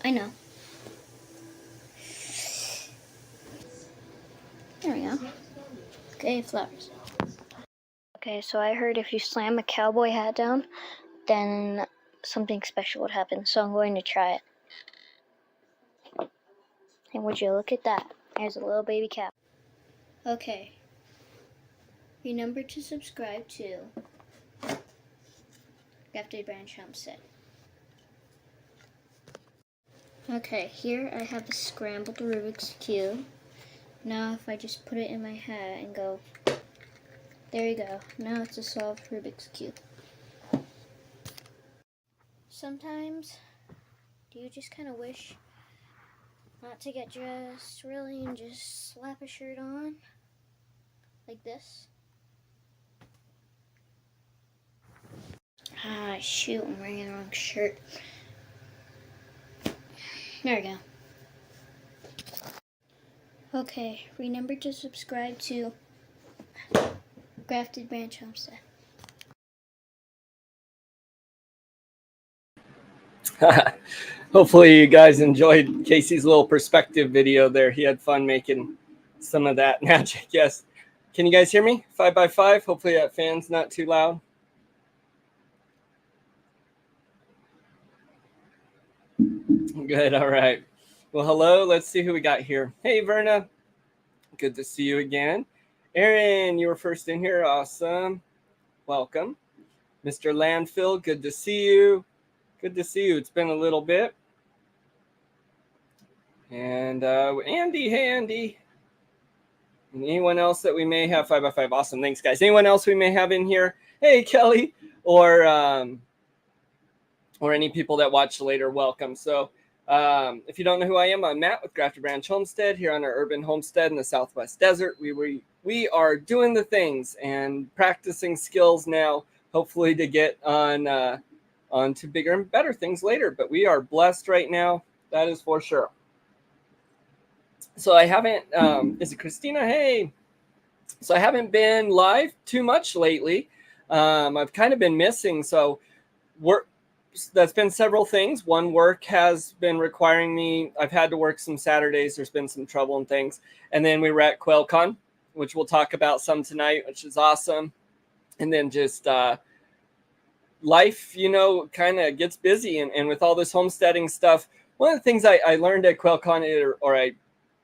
I know. There we go. Okay, flowers. Okay, so I heard if you slam a cowboy hat down, then something special would happen. So I'm going to try it. And would you look at that? There's a little baby cow. Okay. Remember to subscribe to Grafted Branch Homestead. Okay, here I have a scrambled Rubik's Cube. Now if I just put it in my hat and go, there you go. Now it's a solved Rubik's Cube. Sometimes, do you just kind of wish not to get dressed really and just slap a shirt on? Like this? Ah, shoot, I'm wearing the wrong shirt. There we go. Okay, remember to subscribe to Grafted Branch Homestead. Hopefully you guys enjoyed Casey's little perspective video there. He had fun making some of that magic. Yes. Can you guys hear me? 5x5. Hopefully that fan's not too loud. Good. All right. Well, hello. Let's see who we got here. Hey, Verna. Good to see you again. Aaron, you were first in here. Awesome. Welcome. Mr. Landfill, good to see you. Good to see you. It's been a little bit. And Andy, hey, Andy. And anyone else that we may have? 5x5. Awesome. Thanks, guys. Anyone else we may have in here? Hey, Kelly. Or any people that watch later, welcome. So if you don't know who I am, I'm Matt with Grafted Branch Homestead here on our urban homestead in the Southwest Desert. We are doing the things and practicing skills now, hopefully to get on to bigger and better things later. But we are blessed right now. That is for sure. So I haven't, is it Christina? Hey. So I haven't been live too much lately. I've kind of been missing. So that's been several things. One, work has been requiring me. I've had to work some Saturdays. There's been some trouble and things. And then we were at QuailCon, which we'll talk about some tonight, which is awesome. And then just life, kind of gets busy. And with all this homesteading stuff, one of the things I learned at QuailCon, or I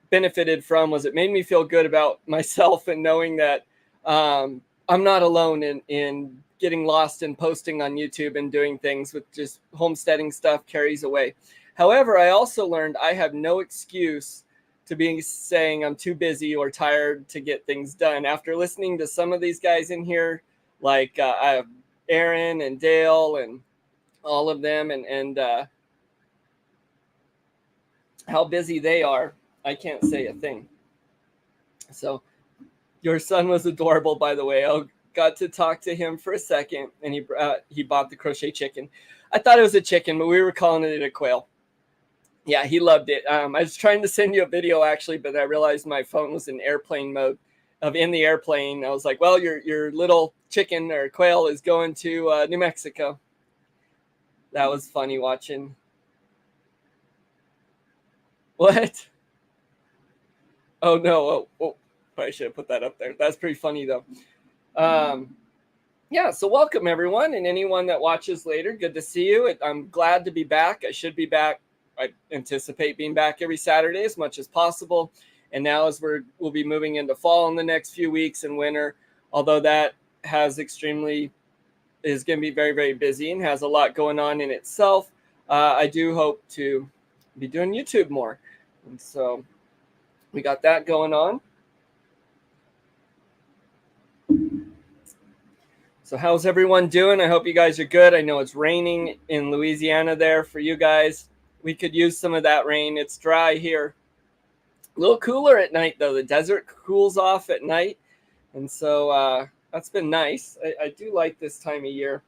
benefited from, was it made me feel good about myself and knowing that I'm not alone in getting lost in posting on YouTube and doing things with just homesteading stuff carries away. However, I also learned I have no excuse to be saying I'm too busy or tired to get things done. After listening to some of these guys in here, like I have Aaron and Dale and all of them, and how busy they are, I can't say a thing. So your son was adorable, by the way. I got to talk to him for a second, and he bought the crochet chicken. I thought it was a chicken, but we were calling it a quail. Yeah, he loved it. I was trying to send you a video, actually, but I realized my phone was in airplane mode, in the airplane. I was like, well, your little chicken or quail is going to New Mexico. That was funny watching. What? Oh, no. Oh, probably should have put that up there. That's pretty funny, though. Yeah, so welcome, everyone, and anyone that watches later. Good to see you. I'm glad to be back. I should be back. I anticipate being back every Saturday as much as possible. And now as we'll be moving into fall in the next few weeks and winter, although that is going to be very, very busy and has a lot going on in itself, I do hope to be doing YouTube more. And so we got that going on. So how's everyone doing? I hope you guys are good. I know it's raining in Louisiana there for you guys. We could use some of that rain. It's dry here. A little cooler at night, though. The desert cools off at night. And so that's been nice. I do like this time of year.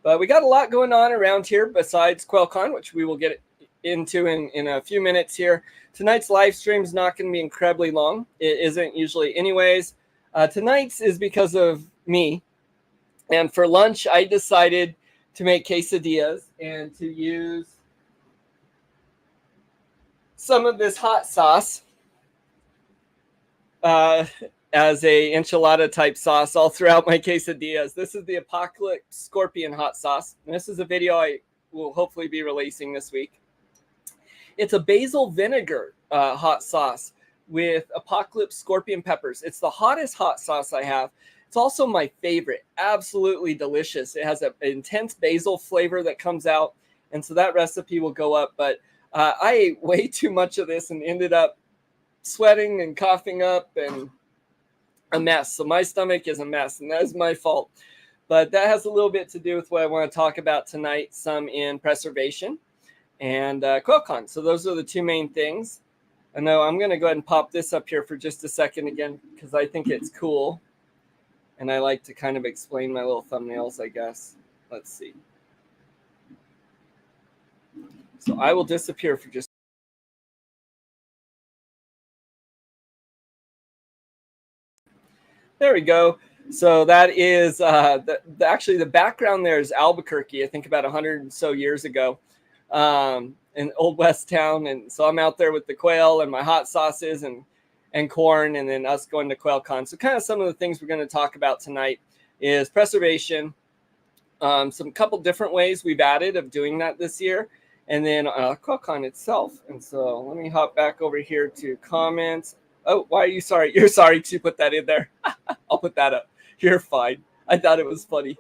But we got a lot going on around here besides QuailCon, which we will get into in a few minutes here. Tonight's live stream is not going to be incredibly long. It isn't usually anyways. Tonight's is because of me. And for lunch, I decided to make quesadillas and to use some of this hot sauce as a enchilada type sauce all throughout my quesadillas. This is the Apocalypse Scorpion hot sauce. And this is a video I will hopefully be releasing this week. It's a basil vinegar hot sauce with Apocalypse Scorpion peppers. It's the hottest hot sauce I have. It's also my favorite. Absolutely delicious. It has an intense basil flavor that comes out. And so that recipe will go up. But I ate way too much of this and ended up sweating and coughing up and a mess. So my stomach is a mess, and that is my fault. But that has a little bit to do with what I want to talk about tonight, some in preservation and quail con. So those are the two main things. I know I'm going to go ahead and pop this up here for just a second again, because I think it's cool. And I like to kind of explain my little thumbnails, I guess. Let's see. So I will disappear for just. There we go. So that is actually the background there is Albuquerque, I think about 100 and so years ago, in Old West town. And so I'm out there with the quail and my hot sauces and corn, and then us going to quail con. So kind of some of the things we're going to talk about tonight is preservation, some couple different ways we've added of doing that this year, and then quail con itself. And so let me hop back over here to comments. Oh, why are you sorry? You're sorry to put that in there. I'll put that up. You're fine. I thought it was funny.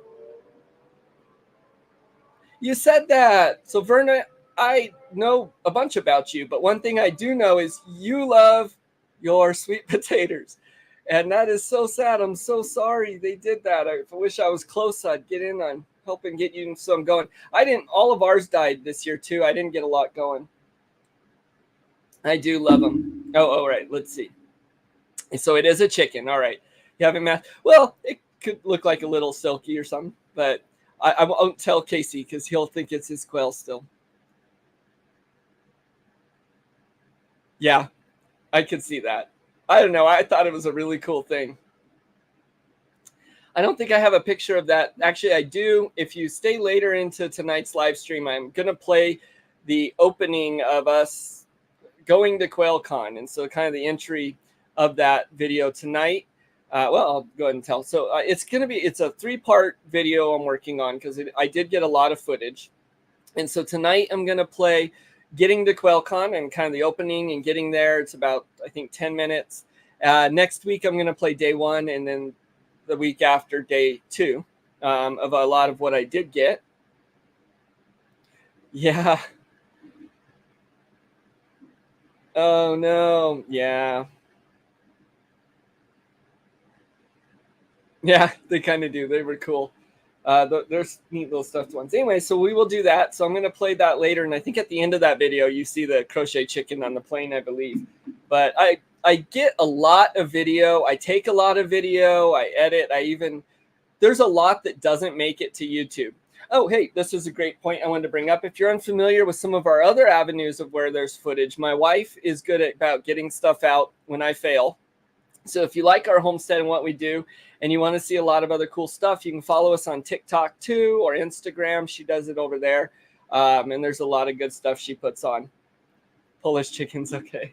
You said that. So Verna, I know a bunch about you, but one thing I do know is you love your sweet potatoes. And that is so sad. I'm so sorry they did that. I wish I was close. I'd get in on helping get you some going. I didn't, all of ours died this year too. I didn't get a lot going. I do love them. Oh, right. Let's see. So it is a chicken. All right. You haven't math. Well, it could look like a little silky or something, but I won't tell Casey because he'll think it's his quail still. Yeah, I could see that. I don't know. I thought it was a really cool thing. I don't think I have a picture of that. Actually, I do. If you stay later into tonight's live stream, I'm going to play the opening of us going to quail con. And so kind of the entry of that video tonight. Well, I'll go ahead and tell. So it's a 3-part video I'm working on because I did get a lot of footage. And so tonight I'm going to play getting to quail con and kind of the opening and getting there. It's about, I think, 10 minutes. Next week I'm going to play day 1, and then the week after day 2 of a lot of what I did get. Yeah. Oh, no. Yeah. Yeah, they kind of do. They were cool. There's neat little stuffed ones. Anyway, so we will do that. So I'm going to play that later. And I think at the end of that video, you see the crochet chicken on the plane, I believe. But I get a lot of video. I take a lot of video. I edit. There's a lot that doesn't make it to YouTube. Oh, hey, this is a great point I wanted to bring up. If you're unfamiliar with some of our other avenues of where there's footage, my wife is good about getting stuff out when I fail. So if you like our homestead and what we do, and you want to see a lot of other cool stuff, you can follow us on TikTok too, or Instagram. She does it over there. And there's a lot of good stuff she puts on. Polish chickens, okay.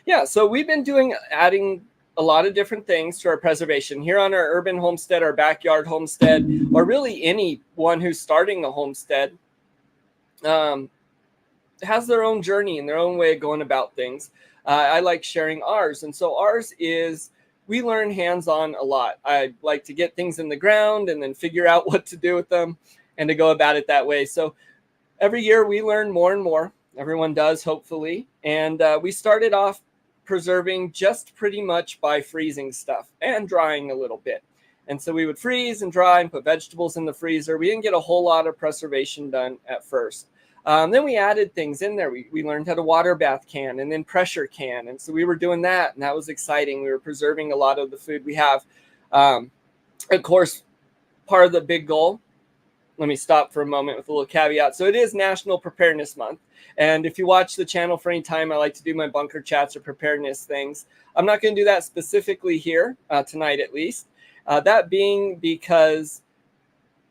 Yeah, so we've been adding a lot of different things to our preservation. Here on our urban homestead, our backyard homestead, or really anyone who's starting a homestead, has their own journey and their own way of going about things. I like sharing ours. And so ours is, we learn hands-on a lot. I like to get things in the ground and then figure out what to do with them and to go about it that way. So every year we learn more and more. Everyone does, hopefully. And we started off preserving just pretty much by freezing stuff and drying a little bit. And so we would freeze and dry and put vegetables in the freezer. We didn't get a whole lot of preservation done at first. Then we added things in there. We learned how to water bath can and then pressure can. And so we were doing that, and that was exciting. We were preserving a lot of the food we have. Of course, part of the big goal, let me stop for a moment with a little caveat. So it is National Preparedness Month. And if you watch the channel for any time, I like to do my bunker chats or preparedness things. I'm not going to do that specifically here, tonight at least. That being because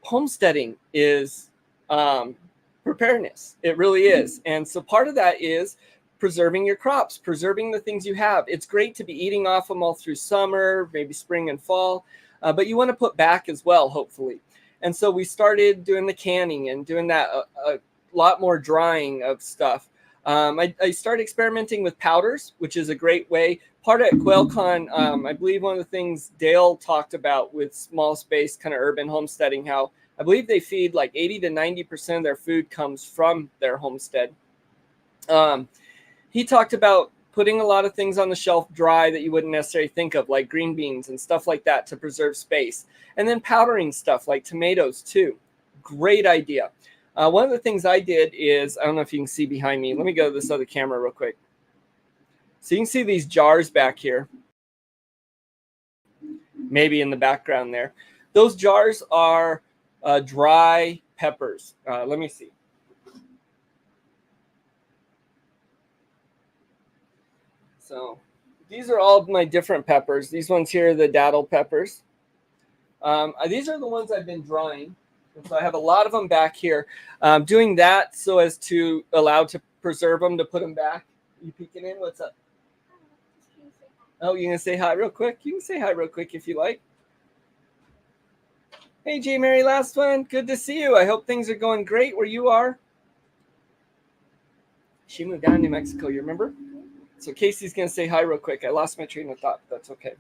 homesteading is preparedness. It really is. And so part of that is preserving your crops, preserving the things you have. It's great to be eating off them all through summer, maybe spring and fall, but you want to put back as well, hopefully. And so we started doing the canning and doing that a lot more drying of stuff. I started experimenting with powders, which is a great way. Part of QuailCon, I believe one of the things Dale talked about with small space kind of urban homesteading, how I believe they feed like 80 to 90% of their food comes from their homestead. He talked about putting a lot of things on the shelf dry that you wouldn't necessarily think of, like green beans and stuff like that to preserve space. And then powdering stuff like tomatoes too. Great idea. One of the things I did is, I don't know if you can see behind me. Let me go to this other camera real quick. So you can see these jars back here, maybe in the background there. Those jars are dry peppers. Let me see. So these are all of my different peppers. These ones here are the daddle peppers. These are the ones I've been drying. So I have a lot of them back here. Doing that so as to allow to preserve them, to put them back. You peeking in? What's up? Oh, you're going to say hi real quick? You can say hi real quick if you like. Hey, J. Mary, last one. Good to see you. I hope things are going great where you are. She moved down to New Mexico, you remember? So Casey's going to say hi real quick. I lost my train of thought. That's okay.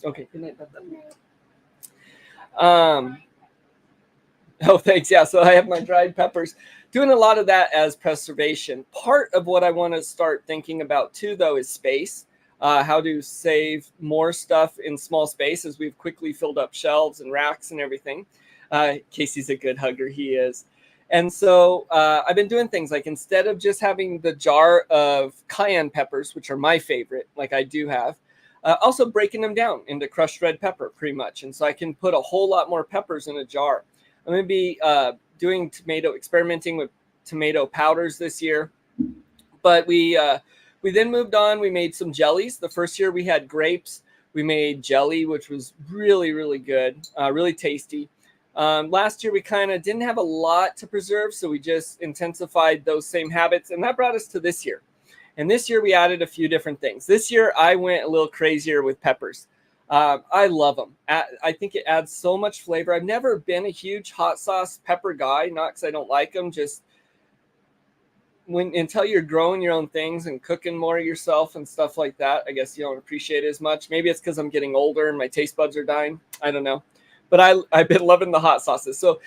Okay, good night. Oh, thanks. Yeah, so I have my dried peppers. Doing a lot of that as preservation. Part of what I want to start thinking about too, though, is space. How to save more stuff in small space as we've quickly filled up shelves and racks and everything. Casey's a good hugger. He is. And so I've been doing things like, instead of just having the jar of cayenne peppers, which are my favorite, like I do have, also breaking them down into crushed red pepper pretty much. And so I can put a whole lot more peppers in a jar. I'm going to be experimenting with tomato powders this year. But we then moved on. We made some jellies. The first year we had grapes. We made jelly, which was really, really good, really tasty. Last year we kind of didn't have a lot to preserve, so we just intensified those same habits. And that brought us to this year. And this year we added a few different things. This year I went a little crazier with peppers. I love them. I think it adds so much flavor. I've never been a huge hot sauce pepper guy, not because I don't like them, just until you're growing your own things and cooking more yourself and stuff like that, I guess you don't appreciate it as much. Maybe it's because I'm getting older and my taste buds are dying. I don't know. But I've been loving the hot sauces. So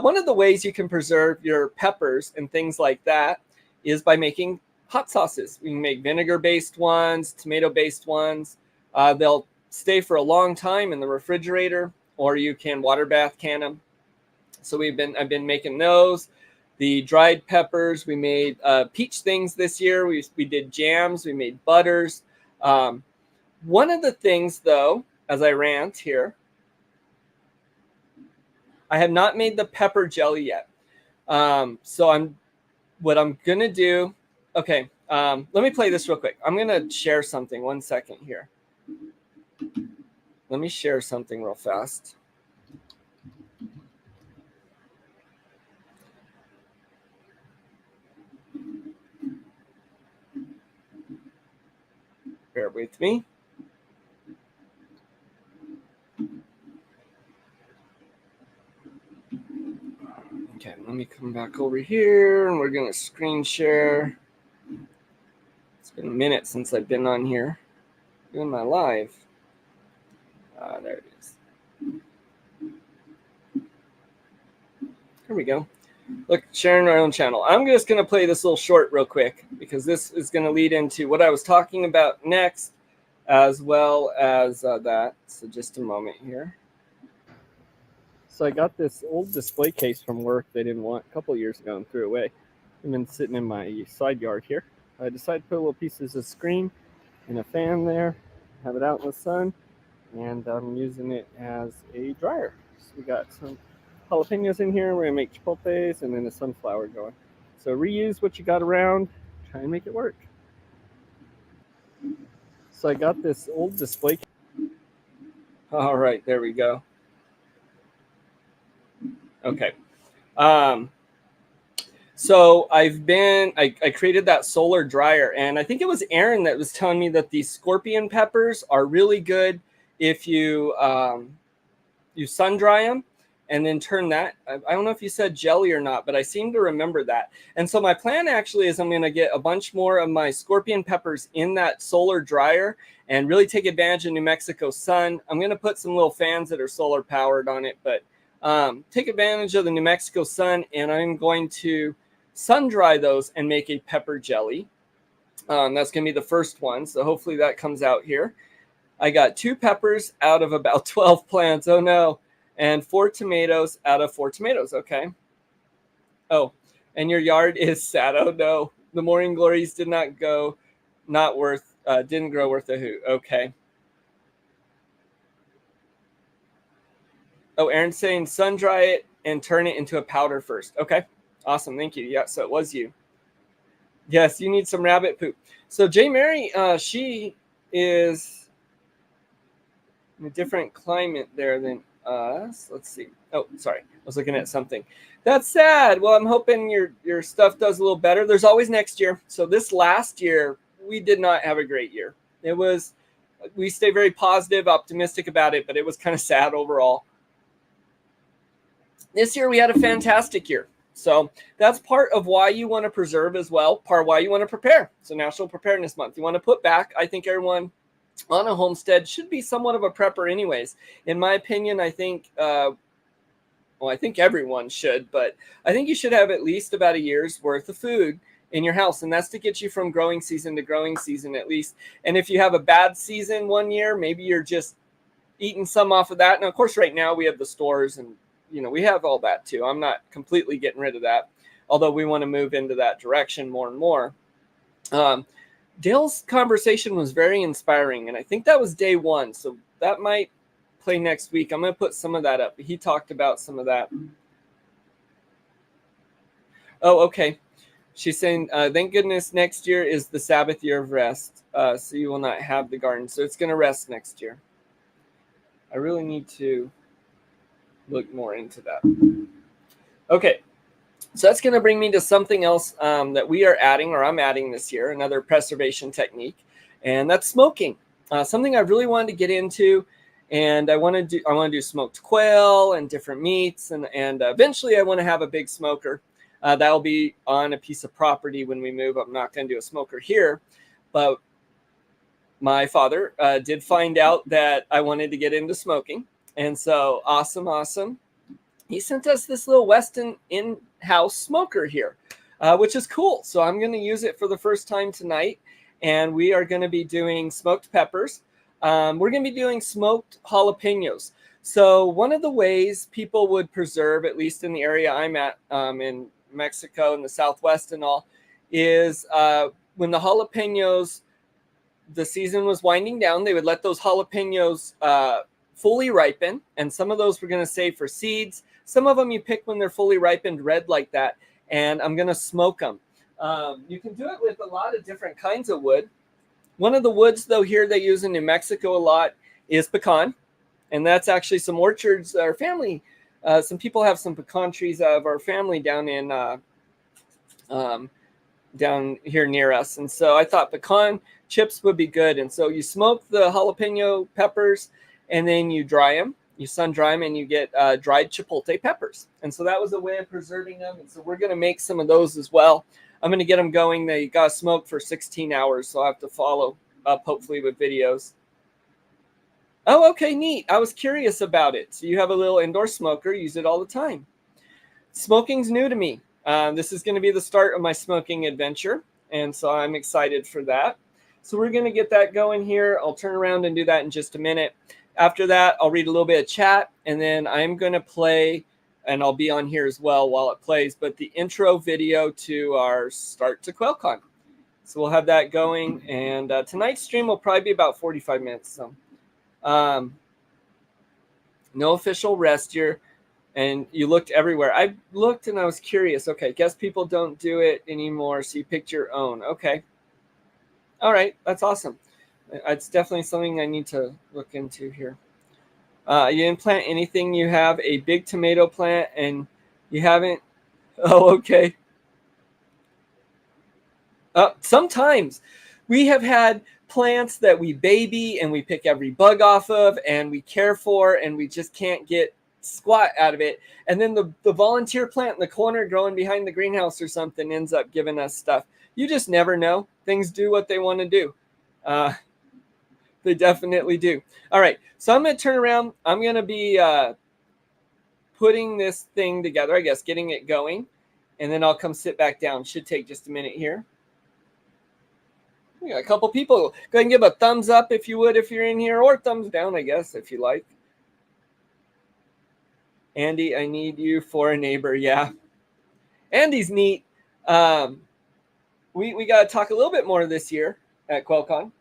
one of the ways you can preserve your peppers and things like that is by making hot sauces. We can make vinegar-based ones, tomato-based ones. They'll stay for a long time in the refrigerator, or you can water bath can them. So I've been making those. The dried peppers, we made peach things this year. We did jams, we made butters. One of the things, though, as I rant here, I have not made the pepper jelly yet. So what I'm gonna do. Okay, let me play this real quick. I'm gonna share something. 1 second here. Let me share something real fast. Bear with me. Okay, let me come back over here and we're gonna screen share. It's been a minute since I've been on here doing my live. There it is. Here we go. Look, sharing our own channel. I'm just going to play this little short real quick because this is going to lead into what I was talking about next, as well as that. So just a moment here. So I got this old display case from work they didn't want a couple years ago and threw it away. I've been sitting in my side yard here. I decided to put little pieces of screen and a fan there, have it out in the sun, and I'm using it as a dryer. So we got some jalapenos in here. We're gonna make chipotles and then a sunflower going. So reuse what you got around, try and make it work. So I got this old display. All right, there we go. Okay. So I created that solar dryer, and I think it was Aaron that was telling me that these scorpion peppers are really good if you you sun dry them and then turn that. I don't know if you said jelly or not, but I seem to remember that. And so my plan actually is I'm going to get a bunch more of my scorpion peppers in that solar dryer and really take advantage of New Mexico sun. I'm going to put some little fans that are solar powered on it, but take advantage of the New Mexico sun, and I'm going to sun dry those and make a pepper jelly. That's going to be the first one. So hopefully that comes out here. I got 2 peppers out of about 12 plants. Oh no. And 4 tomatoes out of 4 tomatoes. Okay. Oh, and your yard is sad. Oh no. The morning glories did not go, didn't grow worth a hoot. Okay. Oh, Aaron's saying sun dry it and turn it into a powder first. Okay. Awesome. Thank you. Yeah. So it was you. Yes. You need some rabbit poop. So J. Mary, she is in a different climate there than us. Let's see. Oh, sorry. I was looking at something. That's sad. Well, I'm hoping your stuff does a little better. There's always next year. So this last year, we did not have a great year. We stay very positive, optimistic about it, but it was kind of sad overall. This year, we had a fantastic year. So that's part of why you want to preserve as well, part of why you want to prepare. So National Preparedness Month, you want to put back. I think everyone on a homestead should be somewhat of a prepper anyways. In my opinion, I think, I think everyone should, but I think you should have at least about a year's worth of food in your house. And that's to get you from growing season to growing season at least. And if you have a bad season one year, maybe you're just eating some off of that. Now, of course, right now we have the stores and, we have all that too. I'm not completely getting rid of that, although we want to move into that direction more and more. Dale's conversation was very inspiring, and I think that was day 1. So that might play next week. I'm going to put some of that up. He talked about some of that. Oh, okay. She's saying, thank goodness next year is the Sabbath year of rest, so you will not have the garden. So it's going to rest next year. I really need to look more into that. Okay. So that's going to bring me to something else that we are adding, or I'm adding this year, another preservation technique, and that's smoking. Something I really wanted to get into, and I want to do smoked quail and different meats, and eventually I want to have a big smoker. That will be on a piece of property when we move. I'm not going to do a smoker here, but my father did find out that I wanted to get into smoking, and so awesome. He sent us this little Weston in-house smoker here, which is cool. So I'm going to use it for the first time tonight, and we are going to be doing smoked peppers. We're going to be doing smoked jalapenos. So one of the ways people would preserve, at least in the area I'm at in Mexico in the Southwest and all, is when the jalapenos, the season was winding down, they would let those jalapenos fully ripen, and some of those we're going to save for seeds. Some of them you pick when they're fully ripened red like that, and I'm going to smoke them. You can do it with a lot of different kinds of wood. One of the woods, though, here they use in New Mexico a lot is pecan, and that's actually some orchards. Our family, some people have some pecan trees out of our family down in down here near us, and so I thought pecan chips would be good. And so you smoke the jalapeno peppers, and then you dry them. You sun dry them, and you get dried chipotle peppers. And so that was a way of preserving them. And so we're going to make some of those as well. I'm going to get them going. They got smoked for 16 hours, so I have to follow up hopefully with videos. Oh, okay, neat. I was curious about it. So you have a little indoor smoker. Use it all the time. Smoking's new to me. This is going to be the start of my smoking adventure, and so I'm excited for that. So we're going to get that going here. I'll turn around and do that in just a minute. After that, I'll read a little bit of chat, and then I'm going to play, and I'll be on here as well while it plays, but the intro video to our start to QuailCon. So we'll have that going, and tonight's stream will probably be about 45 minutes. So no official rest here, and you looked everywhere. I looked, and I was curious. Okay, guess people don't do it anymore, so you picked your own. Okay. All right, that's awesome. It's definitely something I need to look into here. You didn't plant anything. You have a big tomato plant, and you haven't. Oh, okay. Sometimes we have had plants that we baby and we pick every bug off of and we care for and we just can't get squat out of it. And then the volunteer plant in the corner growing behind the greenhouse or something ends up giving us stuff. You just never know. Things do what they want to do. They definitely do. All right, so I'm going to turn around. I'm going to be putting this thing together, I guess, getting it going. And then I'll come sit back down. Should take just a minute here. We got a couple people. Go ahead and give a thumbs up if you would, if you're in here, or thumbs down, I guess, if you like. Andy, I need you for a neighbor. Yeah. Andy's neat. We got to talk a little bit more this year at QuailCon.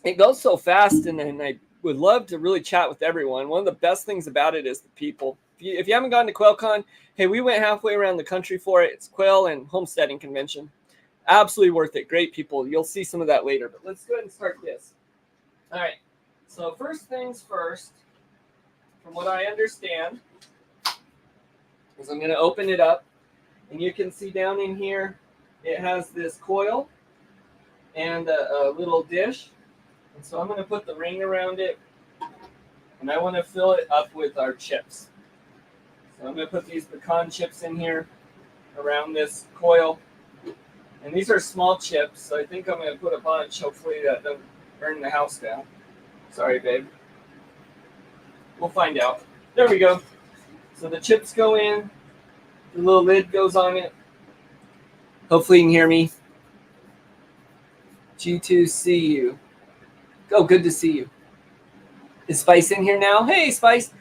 It goes so fast, and I would love to really chat with everyone. One of the best things about it is the people. If you haven't gone to QuailCon, hey, we went halfway around the country for it. It's quail and homesteading convention. Absolutely worth it. Great people. You'll see some of that later. But let's go ahead and start this. All right. So first things first, from what I understand, is I'm going to open it up. And you can see down in here, it has this coil and a little dish. And so I'm going to put the ring around it. And I want to fill it up with our chips. So I'm going to put these pecan chips in here around this coil. And these are small chips, so I think I'm going to put a bunch. Hopefully that doesn't burn the house down. Sorry, babe. We'll find out. There we go. So the chips go in. The little lid goes on it. Hopefully you can hear me. G2, see you. Oh, good to see you. Is Spice in here now? Hey, Spice.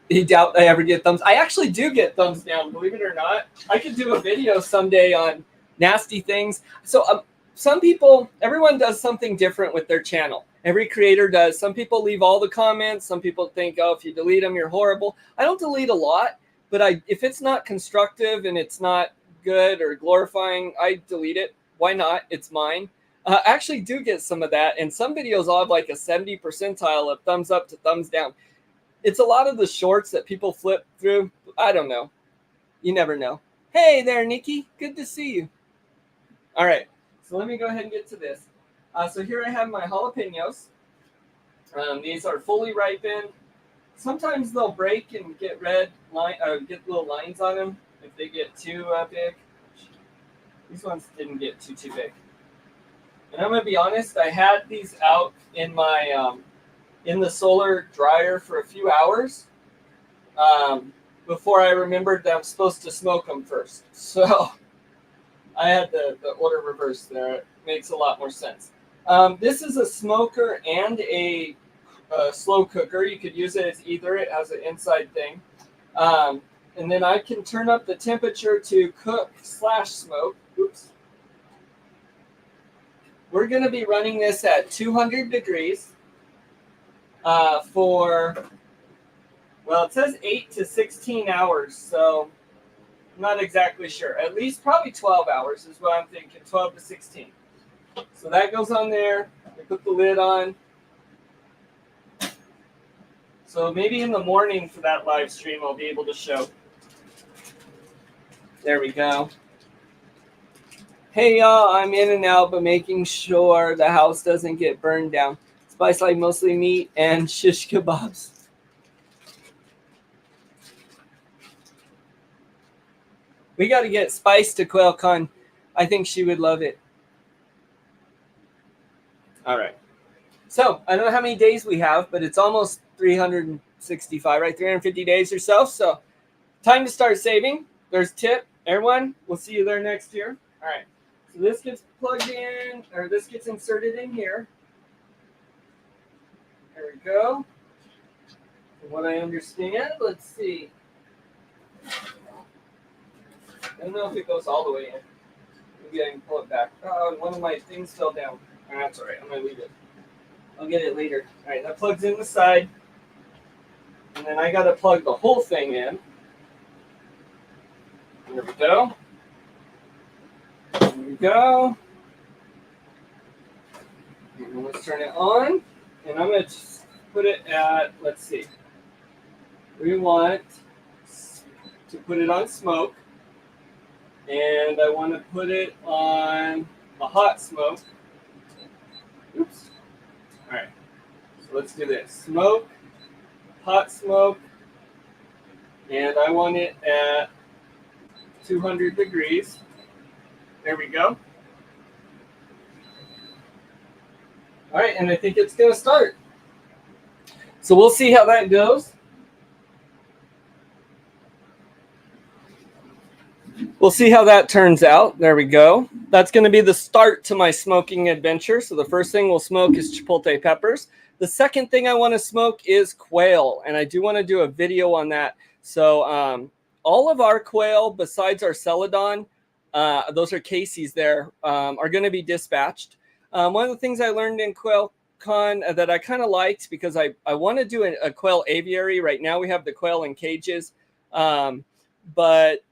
You doubt I ever get thumbs? I actually do get thumbs down, believe it or not. I could do a video someday on nasty things. So some people, everyone does something different with their channel. Every creator does. Some people leave all the comments. Some people think, oh, if you delete them, you're horrible. I don't delete a lot, but if it's not constructive and it's not good or glorifying, I delete it. Why not? It's mine. I actually do get some of that. And some videos I'll have like a 70 percentile of thumbs up to thumbs down. It's a lot of the shorts that people flip through. I don't know. You never know. Hey there, Nikki. Good to see you. All right. So let me go ahead and get to this. So here I have my jalapenos. These are fully ripened. Sometimes they'll break and get get little lines on them if they get too big. These ones didn't get too big. And I'm going to be honest, I had these out in my in the solar dryer for a few hours before I remembered that I'm supposed to smoke them first. So I had the order reversed there. It makes a lot more sense. This is a smoker and a slow cooker. You could use it as either. It has an inside thing. And then I can turn up the temperature to cook/smoke. Oops. We're going to be running this at 200 degrees for, well, it says 8 to 16 hours. So I'm not exactly sure. At least probably 12 hours is what I'm thinking, 12 to 16. So that goes on there. I put the lid on. So maybe in the morning for that live stream, I'll be able to show. There we go. Hey, y'all, I'm in and out, but making sure the house doesn't get burned down. Spice like mostly meat and shish kebabs. We got to get Spice to QuailCon. I think she would love it. All right. So I don't know how many days we have, but it's almost 365, right? 350 days or so. So time to start saving. There's a tip. Everyone, we'll see you there next year. All right. So this gets plugged in, or this gets inserted in here. There we go. From what I understand, let's see. I don't know if it goes all the way in. Maybe I can pull it back. Oh, one of my things fell down. Oh, that's all right. I'm going to leave it. I'll get it later. All right, that plugs in the side. And then I got to plug the whole thing in. There we go. There we go. And let's turn it on. And I'm going to put it at, let's see. We want to put it on smoke. and I want to put it on a hot smoke. Oops. All right, so let's do this. Smoke, hot smoke, and I want it at 200 degrees. There we go. All right, and I think it's going to start. So we'll see how that goes. We'll see how that turns out. There we go. That's going to be the start to my smoking adventure. So the first thing we'll smoke is chipotle peppers. The second thing I want to smoke is quail, and I do want to do a video on that. So all of our quail, besides our celadon, those are Casey's there, are going to be dispatched. One of the things I learned in Quail Con that I kind of liked, because I want to do a quail aviary. Right now we have the quail in cages, but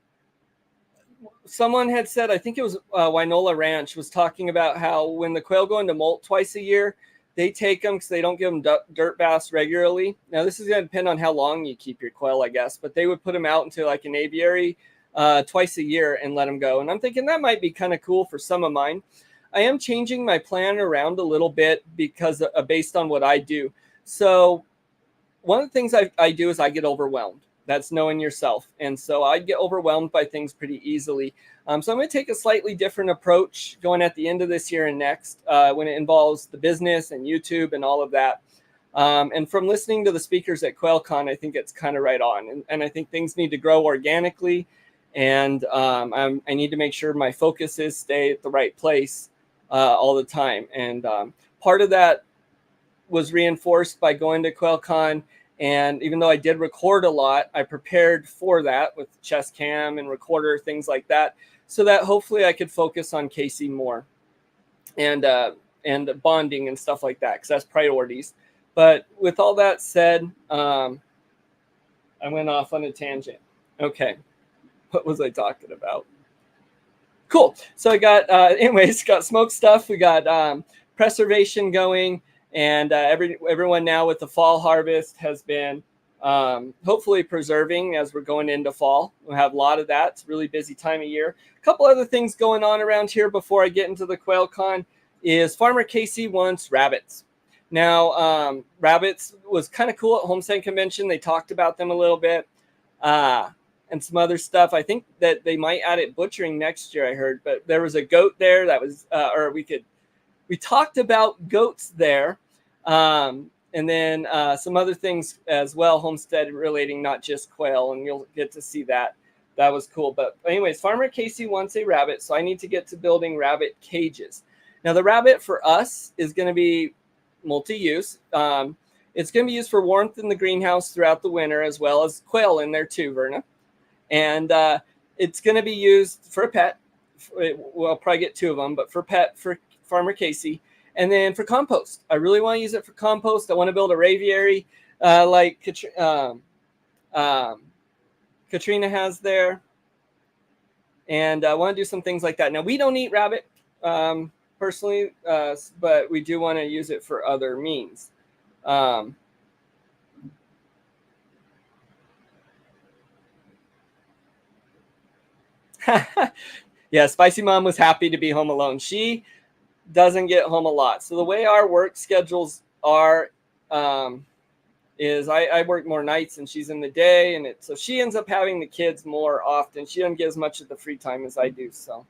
someone had said, I think it was Winola Ranch, was talking about how when the quail go into molt twice a year, they take them because they don't give them dirt baths regularly. Now, this is going to depend on how long you keep your quail, I guess, but they would put them out into like an aviary twice a year and let them go. And I'm thinking that might be kind of cool for some of mine. I am changing my plan around a little bit because based on what I do. So one of the things I do is I get overwhelmed. That's knowing yourself. And so I get overwhelmed by things pretty easily. So I'm going to take a slightly different approach going at the end of this year and next when it involves the business and YouTube and all of that. And from listening to the speakers at QuailCon, I think it's kind of right on. And I think things need to grow organically. And I need to make sure my focuses stay at the right place all the time. And part of that was reinforced by going to QuailCon. And even though I did record a lot, I prepared for that with chest cam and recorder, things like that, so that hopefully I could focus on Casey more and bonding and stuff like that, because that's priorities. But with all that said, I went off on a tangent. Okay, what was I talking about? Cool. So I got, anyways, got smoke stuff. We got preservation going. And everyone now with the fall harvest has been hopefully preserving as we're going into fall. We'll have a lot of that. It's a really busy time of year. A couple other things going on around here before I get into the Quail Con is Farmer Casey wants rabbits. Now, rabbits was kind of cool at Homestead Convention. They talked about them a little bit and some other stuff. I think that they might add it butchering next year, I heard. But there was a goat there that was, we talked about goats there. And then some other things as well, Homestead relating, not just quail, and you'll get to see that. That was cool. But anyways, Farmer Casey wants a rabbit, so I need to get to building rabbit cages. Now, the rabbit for us is going to be multi-use. It's going to be used for warmth in the greenhouse throughout the winter, as well as quail in there too, Verna. And it's going to be used for a pet. Well, I'll probably get two of them, but for pet, for Farmer Casey. And then for compost, I really want to use it for compost. I want to build a aviary like Katrina has there. And I want to do some things like that. Now, we don't eat rabbit personally, but we do want to use it for other means. Yeah, Spicy Mom was happy to be home alone. She doesn't get home a lot. So the way our work schedules are is I work more nights and she's in the day, and so she ends up having the kids more often. She doesn't get as much of the free time as I do. So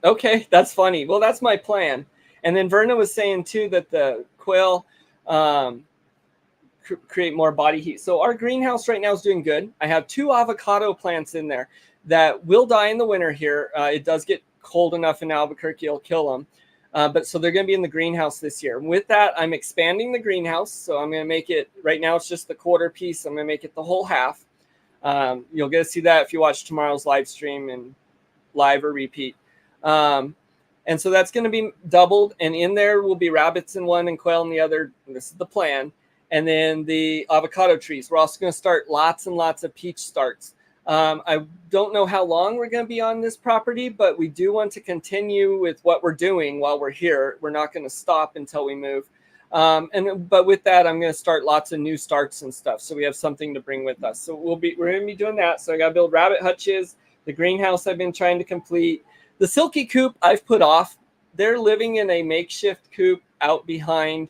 okay, that's funny. Well, that's my plan. And then Verna was saying too that the quail create more body heat. So our greenhouse right now is doing good. I have 2 avocado plants in there that will die in the winter here. It does get cold enough in Albuquerque, it'll kill them. But so they're going to be in the greenhouse this year. With that, I'm expanding the greenhouse. So I'm going to make it, right now it's just the quarter piece. I'm going to make it the whole half. You'll get to see that if you watch tomorrow's live stream and live or repeat. And so that's going to be doubled. And in there will be rabbits in one and quail in the other. And this is the plan. And then the avocado trees. We're also going to start lots and lots of peach starts. I don't know how long we're going to be on this property, but we do want to continue with what we're doing while we're here. We're not going to stop until we move. But with that, I'm going to start lots of new starts and stuff, so we have something to bring with us. So we're going to be doing that. So I got to build rabbit hutches. The greenhouse I've been trying to complete. The silky coop I've put off. They're living in a makeshift coop out behind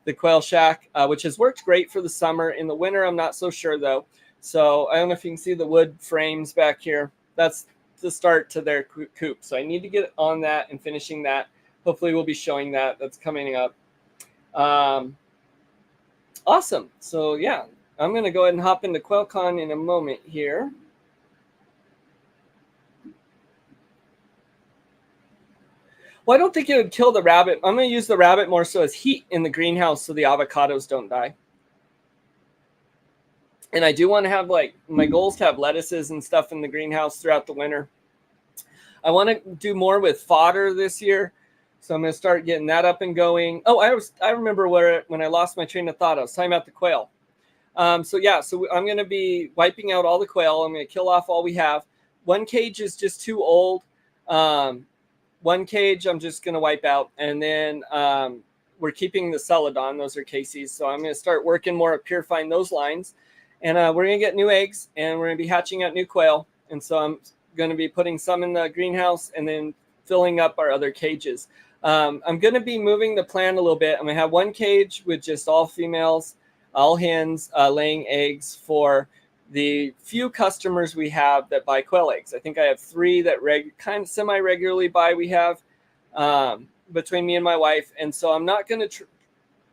the quail shack, which has worked great for the summer. In the winter, I'm not so sure though. So I don't know if you can see the wood frames back here. That's the start to their coop. So I need to get on that and finishing that. Hopefully we'll be showing that. That's coming up. Awesome. So yeah, I'm going to go ahead and hop into QuailCon in a moment here. Well, I don't think it would kill the rabbit. I'm going to use the rabbit more so as heat in the greenhouse so the avocados don't die. And I do want to have, like, my goals to have lettuces and stuff in the greenhouse throughout the winter. I want to do more with fodder this year. So I'm going to start getting that up and going. Oh, I remember when I lost my train of thought. I was talking about the quail. So I'm going to be wiping out all the quail. I'm going to kill off all we have. One cage is just too old. One cage I'm just going to wipe out. And then we're keeping the celadon. Those are Casey's. So I'm going to start working more at purifying those lines. And we're going to get new eggs. And we're going to be hatching out new quail. And so I'm going to be putting some in the greenhouse and then filling up our other cages. I'm going to be moving the plan a little bit. I'm going to have one cage with just all females, all hens laying eggs for the few customers we have that buy quail eggs. I think I have 3 that kind of semi-regularly buy. We have between me and my wife. And so I'm not going to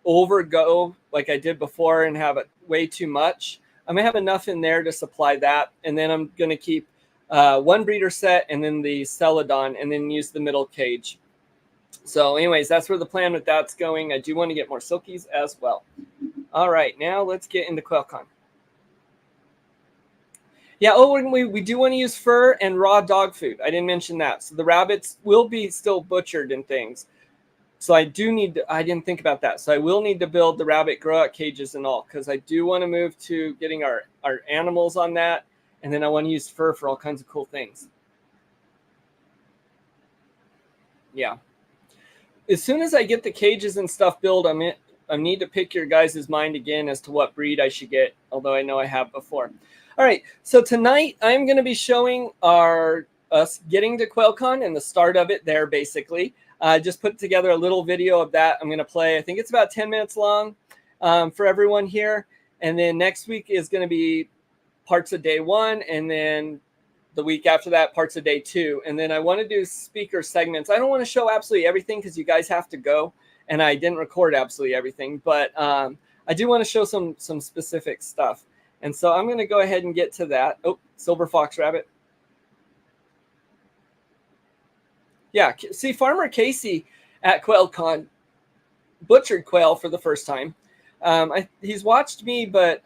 overgo like I did before and have it way too much. I'm going to have enough in there to supply that. And then I'm going to keep one breeder set and then the celadon and then use the middle cage. So anyways, that's where the plan with that's going. I do want to get more silkies as well. All right, now let's get into QuailCon. Yeah, we do want to use fur and raw dog food. I didn't mention that. So the rabbits will be still butchered and things. So I didn't think about that. So I will need to build the rabbit grow out cages and all, because I do want to move to getting our animals on that. And then I want to use fur for all kinds of cool things. Yeah. As soon as I get the cages and stuff built, I need to pick your guys' mind again as to what breed I should get, although I know I have before. All right, so tonight I'm going to be showing us getting to QuailCon and the start of it there, basically. I just put together a little video of that. I'm going to play. I think it's about 10 minutes long for everyone here. And then next week is going to be parts of day 1, and then the week after that, parts of day 2. And then I want to do speaker segments. I don't want to show absolutely everything because you guys have to go, and I didn't record absolutely everything. But I do want to show some specific stuff. And so I'm going to go ahead and get to that. Oh, silver fox rabbit. Yeah, see, Farmer Casey at QuailCon butchered quail for the first time. He's watched me, but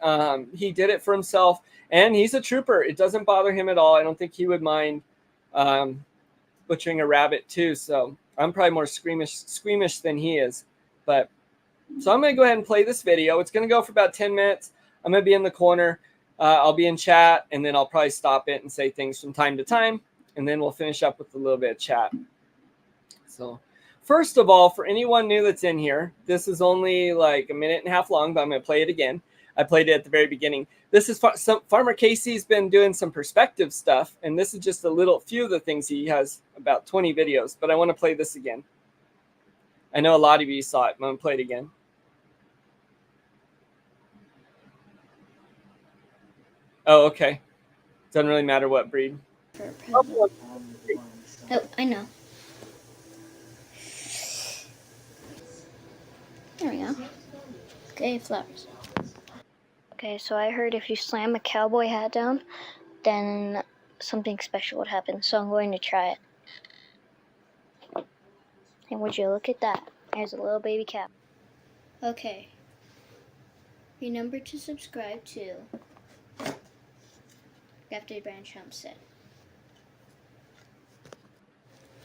he did it for himself. And he's a trooper. It doesn't bother him at all. I don't think he would mind butchering a rabbit too. So I'm probably more squeamish than he is. But so I'm going to go ahead and play this video. It's going to go for about 10 minutes. I'm going to be in the corner. I'll be in chat, and then I'll probably stop it and say things from time to time. And then we'll finish up with a little bit of chat. So first of all, for anyone new that's in here, this is only like a minute and a half long, but I'm going to play it again. I played it at the very beginning. This is Farmer Casey's been doing some perspective stuff, and this is just a few of the things he has, about 20 videos, but I want to play this again. I know a lot of you saw it, but I'm going to play it again. Oh, okay. Doesn't really matter what breed. Oh, I know. There we go. Okay, flowers. Okay, so I heard if you slam a cowboy hat down, then something special would happen. So I'm going to try it. And would you look at that? There's a little baby cow. Okay. Remember to subscribe to Grafted Branch Homestead.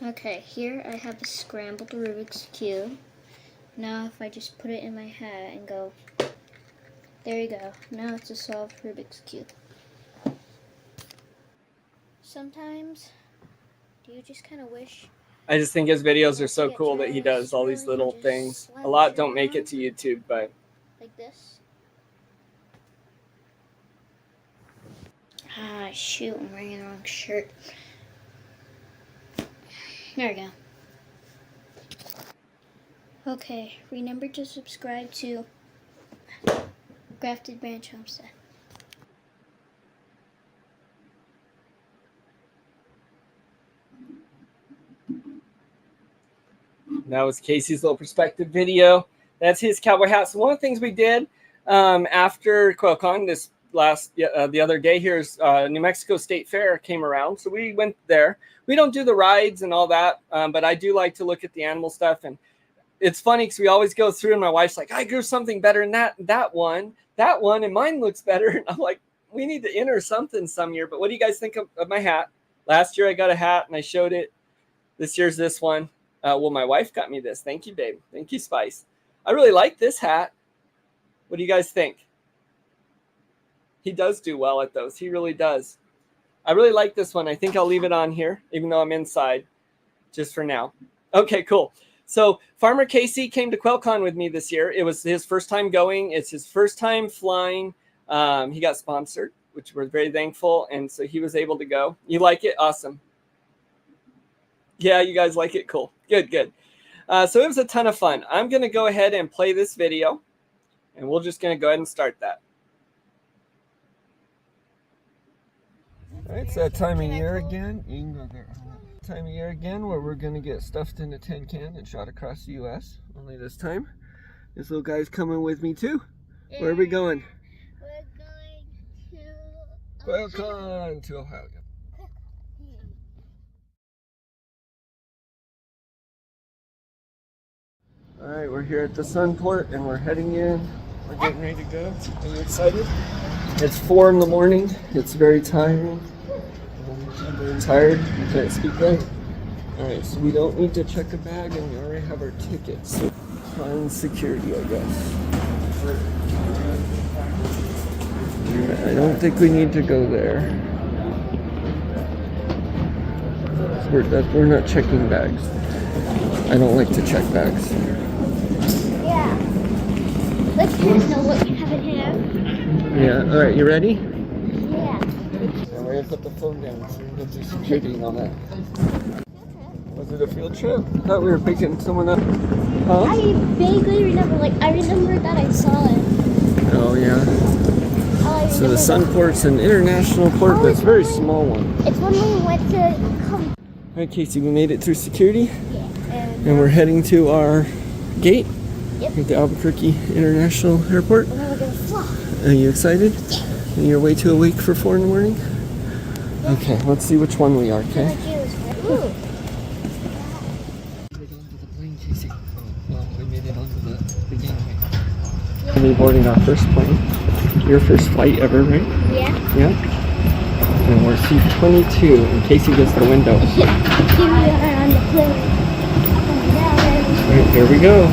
Okay, here I have a scrambled Rubik's Cube. Now if I just put it in my hat and go, there you go. Now it's a solved Rubik's Cube. Sometimes, do you just kind of wish I just think his videos are so cool that he does all these little things. A lot don't make it to YouTube, but like this. Ah, shoot, I'm wearing the wrong shirt. There we go. Okay, remember to subscribe to Grafted Branch Homestead. that was Casey's little perspective video. That's his cowboy hat. So one of the things we did after QuailCon this the other day, here's New Mexico State Fair came around. So we went there. We don't do the rides and all that, but I do like to look at the animal stuff. And it's funny because we always go through and my wife's like, I grew something better than that one, and mine looks better. And I'm like, we need to enter something some year. But what do you guys think of my hat? Last year I got a hat and I showed it. This year's this one. Well, my wife got me this. Thank you, babe. Thank you, Spice. I really like this hat. What do you guys think? He does do well at those. He really does. I really like this one. I think I'll leave it on here, even though I'm inside, just for now. Okay, cool. So Farmer Casey came to QuailCon with me this year. It was his first time going. It's his first time flying. He got sponsored, which we're very thankful. And so he was able to go. You like it? Awesome. Yeah, you guys like it? Cool. Good, good. So it was a ton of fun. I'm going to go ahead and play this video, and we're just going to go ahead and start that. All right, it's that time of year again. You can go there. Time of year again where we're going to get stuffed in a tin can and shot across the U.S. Only this time, this little guy's coming with me too. Where are we going? We're going to QuailCon to Ohio. All right, we're here at the Sunport and we're heading in. We're getting ready to go. Are you excited? It's 4 in the morning. It's very tiring. I'm very tired. You can't speak right. All right, so we don't need to check a bag and we already have our tickets. So find security, I guess. I don't think we need to go there. We're not checking bags. I don't like to check bags. Yeah. Let us know what you have in here. Yeah, all right, you ready? Yeah. And we're gonna put the phone down so we can go through security and all that. Was it a field trip? I thought we were picking someone up. Huh? I vaguely remember, I remember that I saw it. Oh, yeah. So the Sunport's an international port, but it's a very small one. It's when we went to come. All right, Casey, we made it through security. Yeah. And we're heading to our gate. Yep. At the Albuquerque International Airport. And then we're gonna fly. Are you excited? Yeah. And you're way too awake for 4 in the morning? Yeah. Okay, let's see which one we are, okay? Ooh. Well, we made it onto the gangway. Yeah. We're boarding our first plane. Your first flight ever, right? Yeah. Yeah. And we're seat 22 in case he gets the window. Here we are on the plane. Alright, here we go.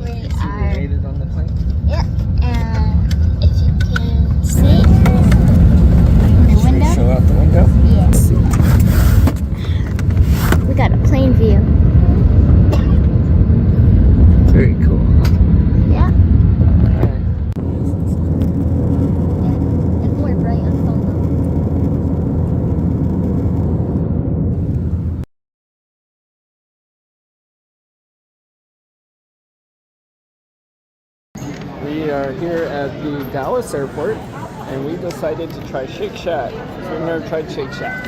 We We are. made it on the plane. Yeah. And if you can see the Should we window. show out the window? Yeah. Let's see. We got a plane view. Very cool. Yeah. Alright. It's more bright on phone though. We are here at the Dallas airport and we decided to try Shake Shack. So we've never tried Shake Shack.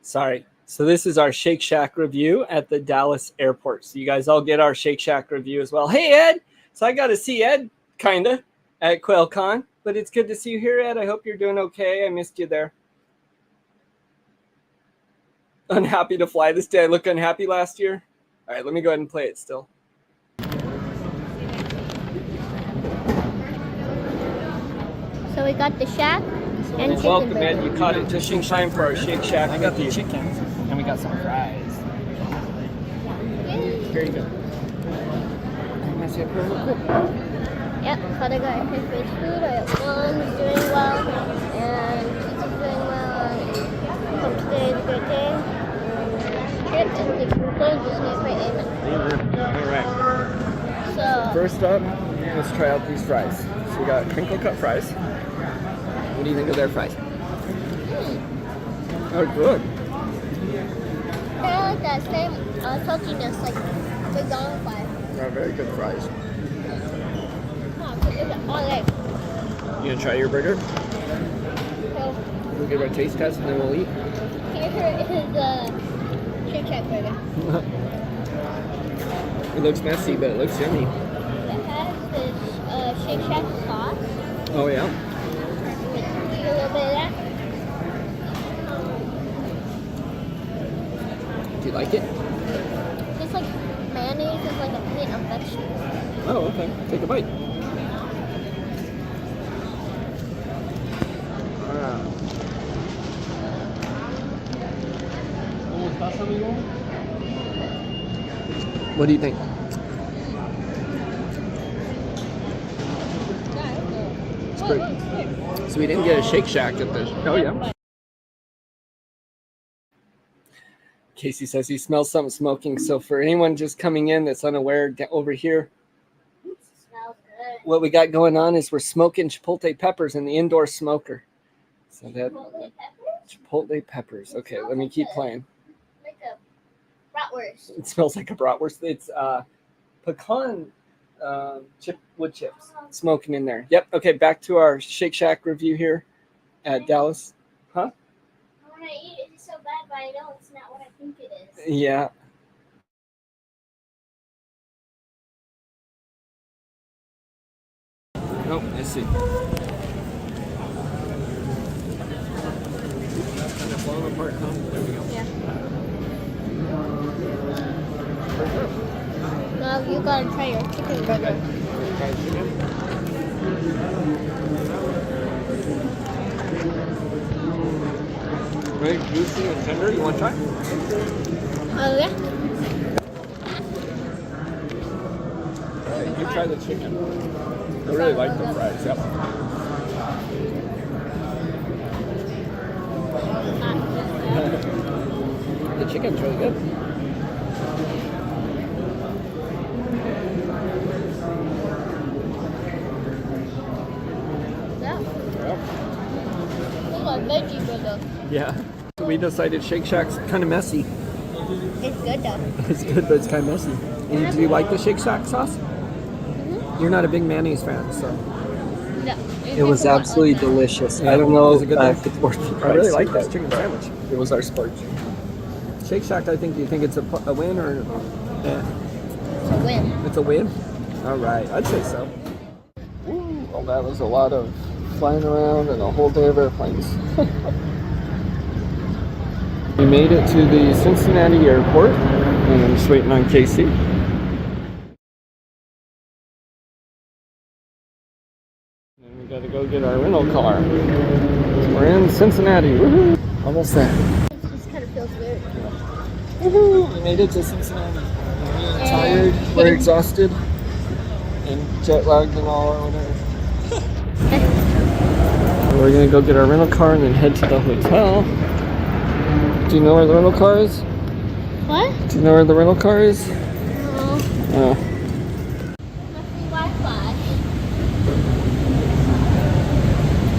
Sorry. So this is our Shake Shack review at the Dallas airport. So you guys all get our Shake Shack review as well. Hey, Ed. So I got to see Ed, kind of, at QuailCon. But it's good to see you here, Ed. I hope you're doing okay. I missed you there. Unhappy to fly this day. I look unhappy last year. All right, let me go ahead and play it still. So we got the shack and chicken Welcome, burger. Ed. You caught it just in time for our Shake Shack. I got the review. chicken, and we got some fries. Here you go. Yeah. Yep, Father got his first food. I got Mom's doing well, and Pizza's doing well, and Homestead is a good day. Yep, and the clothes just need to pray amen. Amen. All right. So, First up, let's try out these fries. So we got crinkle cut fries. What do you think of their fries? Oh, good. they like that same saltiness like McDonald's fries. They're very good fries. All day. You gonna try your burger? So, We'll give our taste test and then we'll eat. here is the Shake Shack burger. It looks messy, but it looks yummy. It has this Shake Shack sauce. Oh yeah. Eat a little bit of that. Do you like it? It's like mayonnaise is like a hint of vegetables. Oh, okay. Take a bite. What do you think? It's great. So we didn't get a Shake Shack at the. Oh yeah. Casey says he smells something smoking. So for anyone just coming in that's unaware, over here, Smells good. what we got going on is we're smoking chipotle peppers in the indoor smoker. So that Chipotle pepper? chipotle peppers. Okay, let me keep playing. Like a bratwurst. It smells like a bratwurst. It's pecan wood chips smoking in there. Yep. Okay, back to our Shake Shack review here at Dallas. Huh? I want to eat it. It's so bad, but I know it's not what I think it is. Yeah. Oh, I see. Kind of falling apart, huh? There we go. Yeah. Now you gotta try your chicken burger. Try chicken. Very juicy and tender. You want to try? Oh, yeah? Okay, you try the chicken. I really like the fries. Yep. The chicken's really good. Yeah. Yep. It's a veggie burger. Yeah. So we decided Shake Shack's kind of messy. It's good though. It's good, but it's kind of messy. And do you like the Shake Shack sauce? Mm-hmm. You're not a big mayonnaise fan, so. Yeah. It was absolutely delicious. Yeah. I don't know Was it good if though? it's worth the price. I really like that chicken sandwich. It was our splurge. Shake Shack, I think, do you think it's a win or It's a win. it's a win? All right, I'd say so. Ooh, well, that was a lot of flying around and a whole day of airplanes. We made it to the Cincinnati airport, and I'm just waiting on Casey. And we got to go get our rental car. We're in Cincinnati. Woohoo! Almost there. It just kind of feels weird. Woohoo! We made it to Cincinnati. We're tired, we're exhausted, and jet lagged and all or whatever. We're gonna go get our rental car and then head to the hotel. Do you know where the rental car is? What? Do you know where the rental car is? No. Oh. Must be Wi-Fi.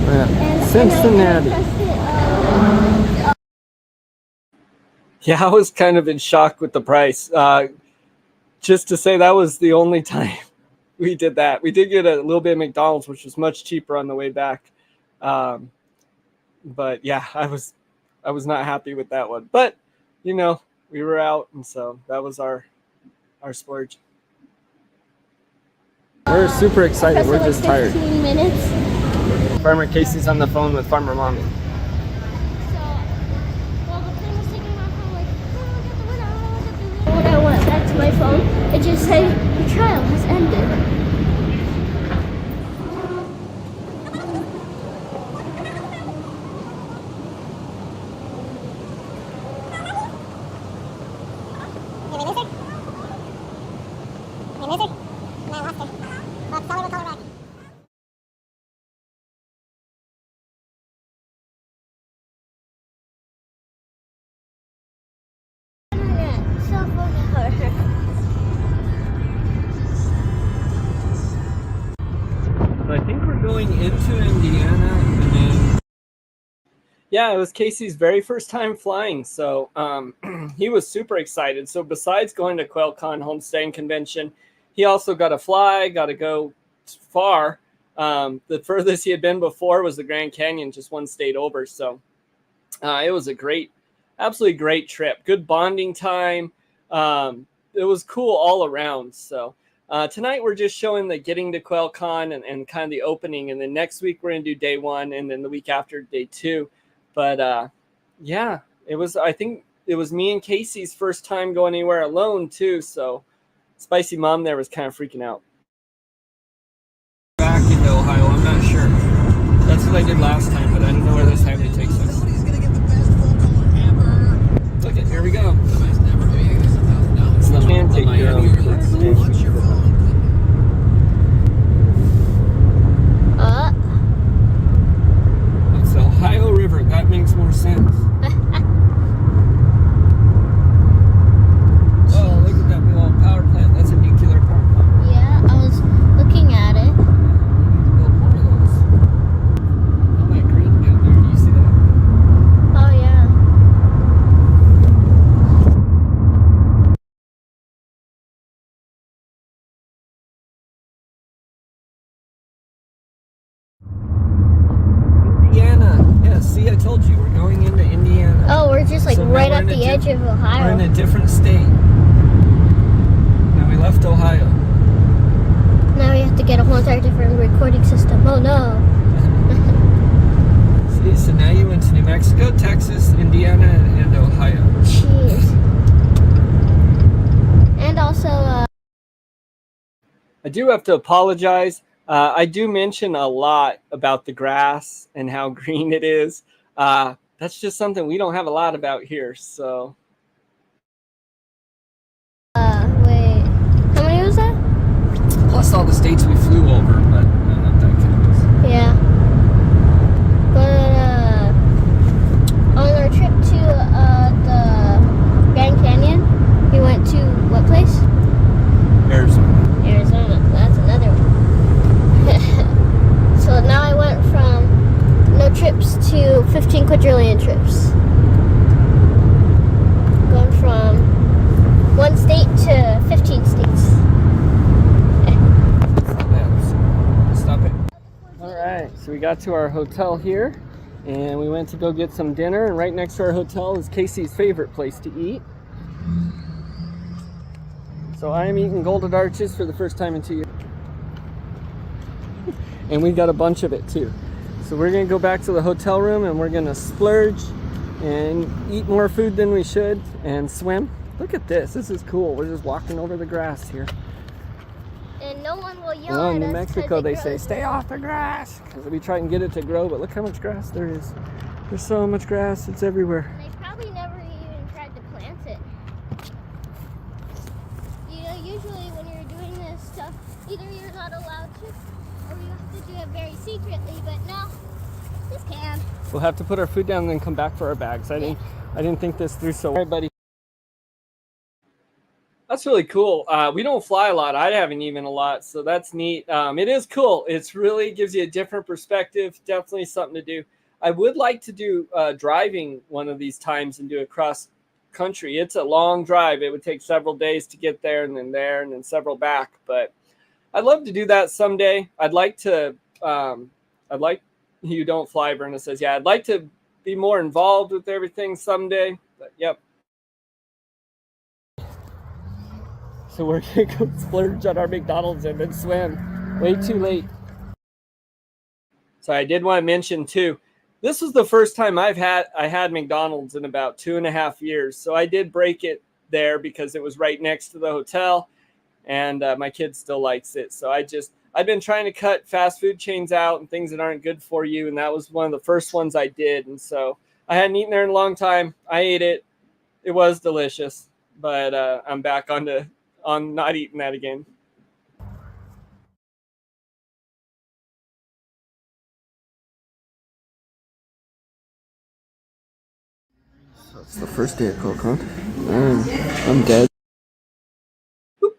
Yeah. And Cincinnati. Yeah, I was kind of in shock with the price. Just to say that was the only time we did that. We did get a little bit of McDonald's, which was much cheaper on the way back. But yeah, I was not happy with that one. But you know, we were out, and so that was our splurge. We're super excited. We're just tired. 15 minutes. Farmer Casey's on the phone with Farmer Mommy. So, well, the thing was taking my phone, like, when I went back to my phone, it just said, the trial has ended. cell phone hour. So I think we're going into Indiana, and then yeah, it was Casey's very first time flying, so he was super excited. So besides going to QuailCon Homestead Convention, he also got to fly, got to go far. The furthest he had been before was the Grand Canyon, just one state over. So it was a great, absolutely great trip. Good bonding time. It was cool all around. So tonight we're just showing the getting to QuailCon and kind of the opening. And then next week we're going to do day one, and then the week after day two. But yeah, it was, I think it was me and Casey's first time going anywhere alone too. So Spicy Mom there was kind of freaking out. Back into Ohio, I'm not sure. That's what I did last time, but I don't know where this highway takes us. Look at, here we go. So can take your own. It's the Ohio River. That makes more sense. Oh, look at that big old power plant. That's a nuclear power plant. Yeah, I was looking at it. Build more of those. All that green down there. Do you see that? Oh yeah. Indiana. Yeah, see, I told you. We're going into Indiana. Oh, we're just like So now right we're at in a the edge of We're Ohio. in a different state. Now we left Ohio. Now we have to get a whole entire different recording system. Oh no. See, so now you went to New Mexico, Texas, Indiana, and Ohio. Jeez. And also, I do have to apologize. I do mention a lot about the grass and how green it is. That's just something we don't have a lot about here. So wait. How many was that? plus all the states we flew over, but I don't know if that counts. Yeah. But on our trip to the Grand Canyon, we went to what place? Arizona. Arizona. That's another one. So now I went from no trips to 15 quadrillion trips. Going from one state to 15 states. Stop it. All right, so we got to our hotel here, and we went to go get some dinner. And right next to our hotel is Casey's favorite place to eat. So I am eating Golden Arches for the first time in 2 years. And we got a bunch of it too. So we're gonna go back to the hotel room and we're gonna splurge and eat more food than we should and swim. Look at this, this is cool. We're just walking over the grass here. And no one will yell Well, at in New us Mexico 'cause it they say grows. stay off the grass because we try and get it to grow, but look how much grass there is. There's so much grass, it's everywhere. They probably never even tried to plant it. You know, usually when you're doing this stuff, either you're not allowed to, or you have to do it very secretly. But no, just can. We'll have to put our food down and then come back for our bags. I didn't think this through so well. All right, buddy. That's really cool. We don't fly a lot. I haven't even a lot, so that's neat. It is cool. It's really gives you a different perspective. Definitely something to do. I would like to do driving one of these times and do it cross country. It's a long drive. It would take several days to get there and then several back. But I'd love to do that someday. I'd like to. I'd like you don't fly. Verna says, yeah. I'd like to be more involved with everything someday. But yep. So we're gonna go splurge on our McDonald's and then swim. Way too late. So I did want to mention too, this was the first time I had McDonald's in about 2.5 years. So I did break it there because it was right next to the hotel, and my kid still likes it. So I've been trying to cut fast food chains out and things that aren't good for you, and that was one of the first ones I did. And so I hadn't eaten there in a long time. I ate it. It was delicious, but I'm back on not eating that again. It's the first day of QuiltCon. I'm dead.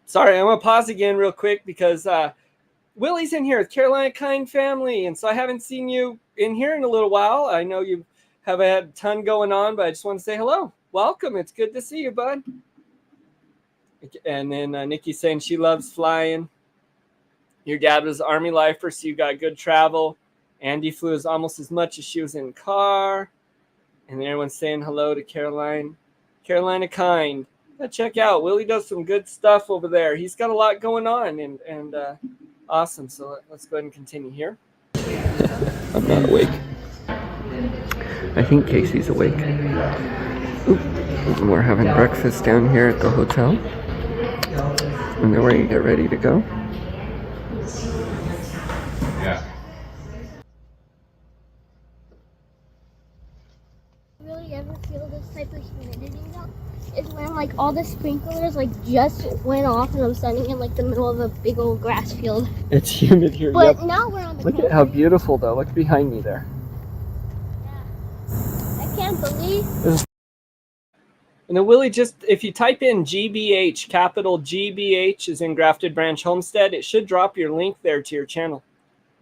Sorry, I'm gonna pause again real quick because Willie's in here with Carolina Kind family, and so I haven't seen you in here in a little while. I know you have had a ton going on, but I just want to say hello. Welcome. It's good to see you, bud. And then Nikki's saying she loves flying. Your dad was an Army lifer, so you got good travel. Andy flew almost as much as she was in the car. And everyone's saying hello to Carolina Kind. Check out Willie does some good stuff over there. He's got a lot going on, and awesome. So let's go ahead and continue here. I'm not awake. I think Casey's awake. Oop. We're having breakfast down here at the hotel, and then we're gonna get ready to go. Yeah. Really ever feel this type of humidity though? Is when like all the sprinklers like just went off and I'm standing in like the middle of a big old grass field. It's humid here. But yep. now we're on the Look at how beautiful though. Look behind me there. Yeah. I can't believe. And then Willie, just if you type in GBH, capital GBH is in Grafted Branch Homestead, it should drop your link there to your channel.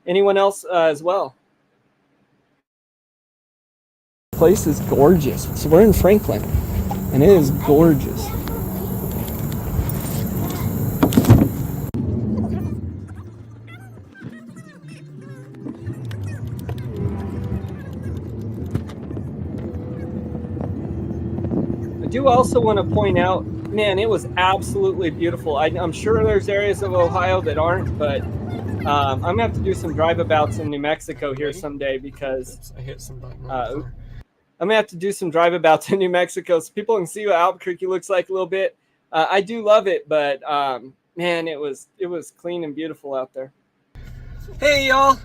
Anyone else as well? The place is gorgeous. So we're in Franklin, and it is gorgeous. I do also want to point out, man, it was absolutely beautiful. I'm sure there's areas of Ohio that aren't, but I'm gonna have to do some drive-abouts in New Mexico here someday because I hit some button. I'm gonna have to do some drive-abouts in New Mexico so people can see what Albuquerque looks like a little bit. I do love it, but man, it was clean and beautiful out there. Hey y'all,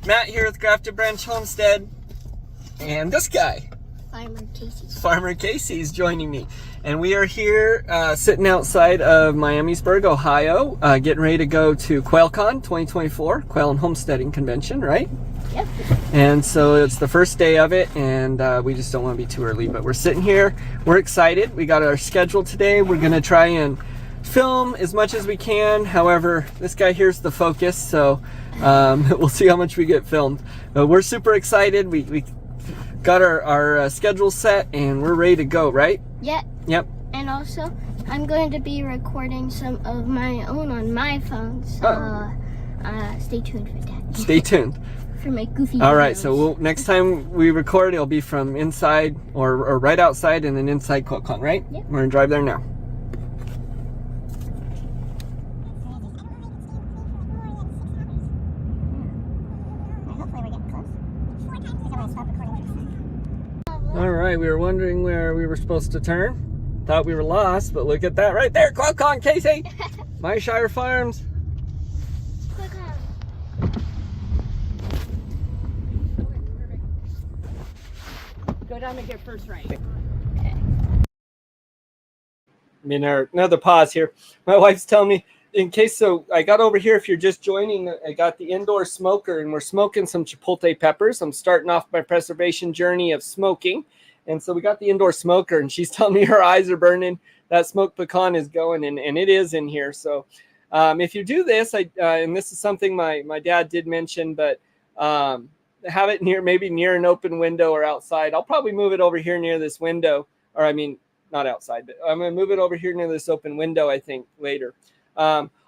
Matt here with Grafted Branch Homestead, and this guy. Farmer Casey's joining me, and we are here sitting outside of Miamisburg, Ohio, getting ready to go to QuailCon 2024, Quail and Homesteading Convention, right? Yep. And so it's the first day of it, and we just don't want to be too early, but we're sitting here. We're excited. We got our schedule today. We're going to try and film as much as we can. However, this guy here's the focus, so we'll see how much we get filmed. But we're super excited. We got our schedule set, and we're ready to go, right? Yeah. Yep. And also, I'm going to be recording some of my own on my phone, so stay tuned for that. Stay tuned. For my goofy All right, videos. so next time we record, it'll be from inside or right outside and then inside QuiltCon, right? Yep. We're gonna drive there now. All right, we were wondering where we were supposed to turn. Thought we were lost, but look at that right there. QuiltCon, Casey! My Shire Farms. Go down and get first right. Okay. Another pause here. My wife's telling me, in case, so I got over here, if you're just joining, I got the indoor smoker, and we're smoking some chipotle peppers. I'm starting off my preservation journey of smoking. And so we got the indoor smoker, and she's telling me her eyes are burning. That smoked pecan is going, and it is in here. So if you do this, and this is something my dad did mention, but have it maybe near an open window or outside. I'll probably move it over here near this window, or I mean, not outside, but I'm going to move it over here near this open window, I think, later.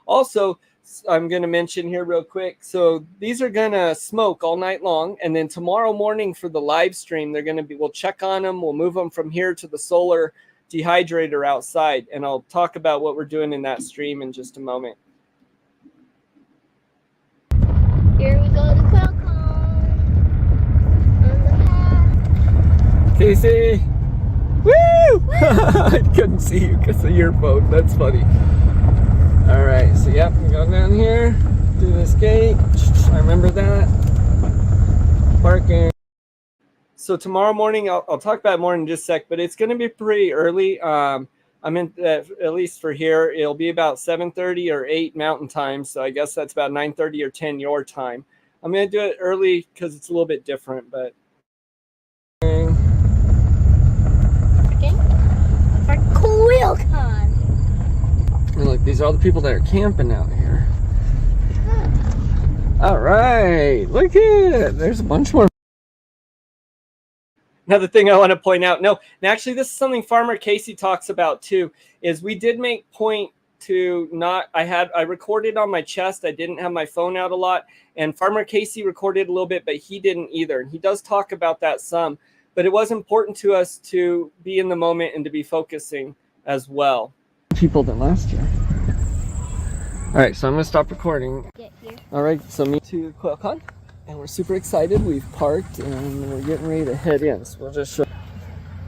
Also, I'm going to mention here real quick. So these are going to smoke all night long. And then tomorrow morning for the live stream, we'll check on them. We'll move them from here to the solar dehydrator outside. And I'll talk about what we're doing in that stream in just a moment. Here we go to QuiltCon. On the path. Casey! Woo! I couldn't see you because of your phone. That's funny. All right, so yep, we go down here, do this gate. I remember that. Parking. So tomorrow morning, I'll talk about it more in just a sec, but it's going to be pretty early. I'm in, at least for here, it'll be about 7:30 or 8 Mountain Time. So I guess that's about 9:30 or 10 your time. I'm going to do it early because it's a little bit different, but QuailCon. And look, these are all the people that are camping out here. All right, look at it. There's a bunch more. Another thing I want to point out, no, and actually this is something Farmer Casey talks about too, is we did make point to not, I recorded on my chest. I didn't have my phone out a lot, and Farmer Casey recorded a little bit, but he didn't either. And he does talk about that some, but it was important to us to be in the moment and to be focusing as well. People than last year. All right, so I'm gonna stop recording. Get here. All right, so me to QuailCon, and we're super excited. We've parked and we're getting ready to head in. So we'll just show.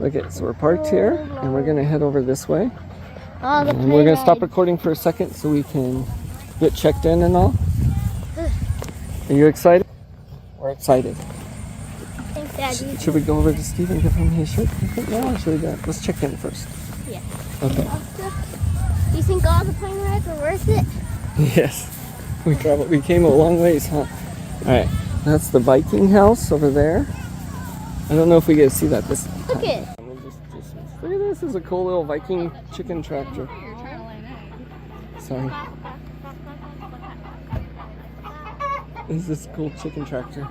Look at, so we're parked here, and we're gonna head over this way. Oh, the And we're gonna stop recording for a second so we can get checked in and all. Are you excited? We're excited. Thanks, Daddy. Should we go over to Steve and give him his shirt? Yeah, should we go? Let's check in first. Yeah. Okay. Do you think all the plane rides are worth it? Yes. We came a long ways, huh? All right. That's the Viking house over there. I don't know if we get to see that this time. Look at it. Look at this. This is a cool little Viking chicken tractor. Sorry. This is a cool chicken tractor.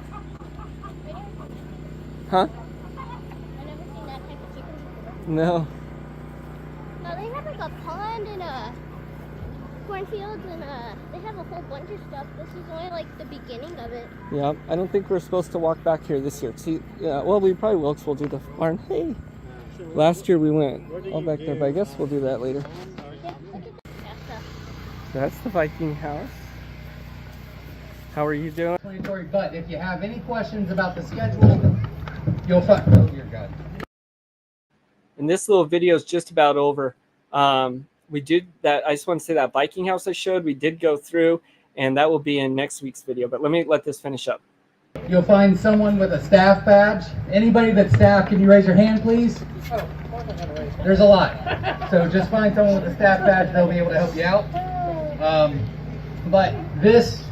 Huh? I've never seen that type of chicken before. No. No, they have like a pond and cornfields and they have a whole bunch of stuff. This is only like the beginning of it. Yeah, I don't think we're supposed to walk back here this year. See, yeah, well, we probably will because we'll do the barn. Hey, last year we went all back there, but I guess we'll do that later. Yeah, look at that. That's the Viking house. How are you doing? But if you have any questions about the schedule, you'll find. Oh, you're good. And this little video is just about over. We did that. I just want to say that Viking house I showed, we did go through, and that will be in next week's video. But let this finish up. You'll find someone with a staff badge. Anybody that's staff, can you raise your hand, please? There's a lot. So just find someone with a staff badge. They'll be able to help you out. But this,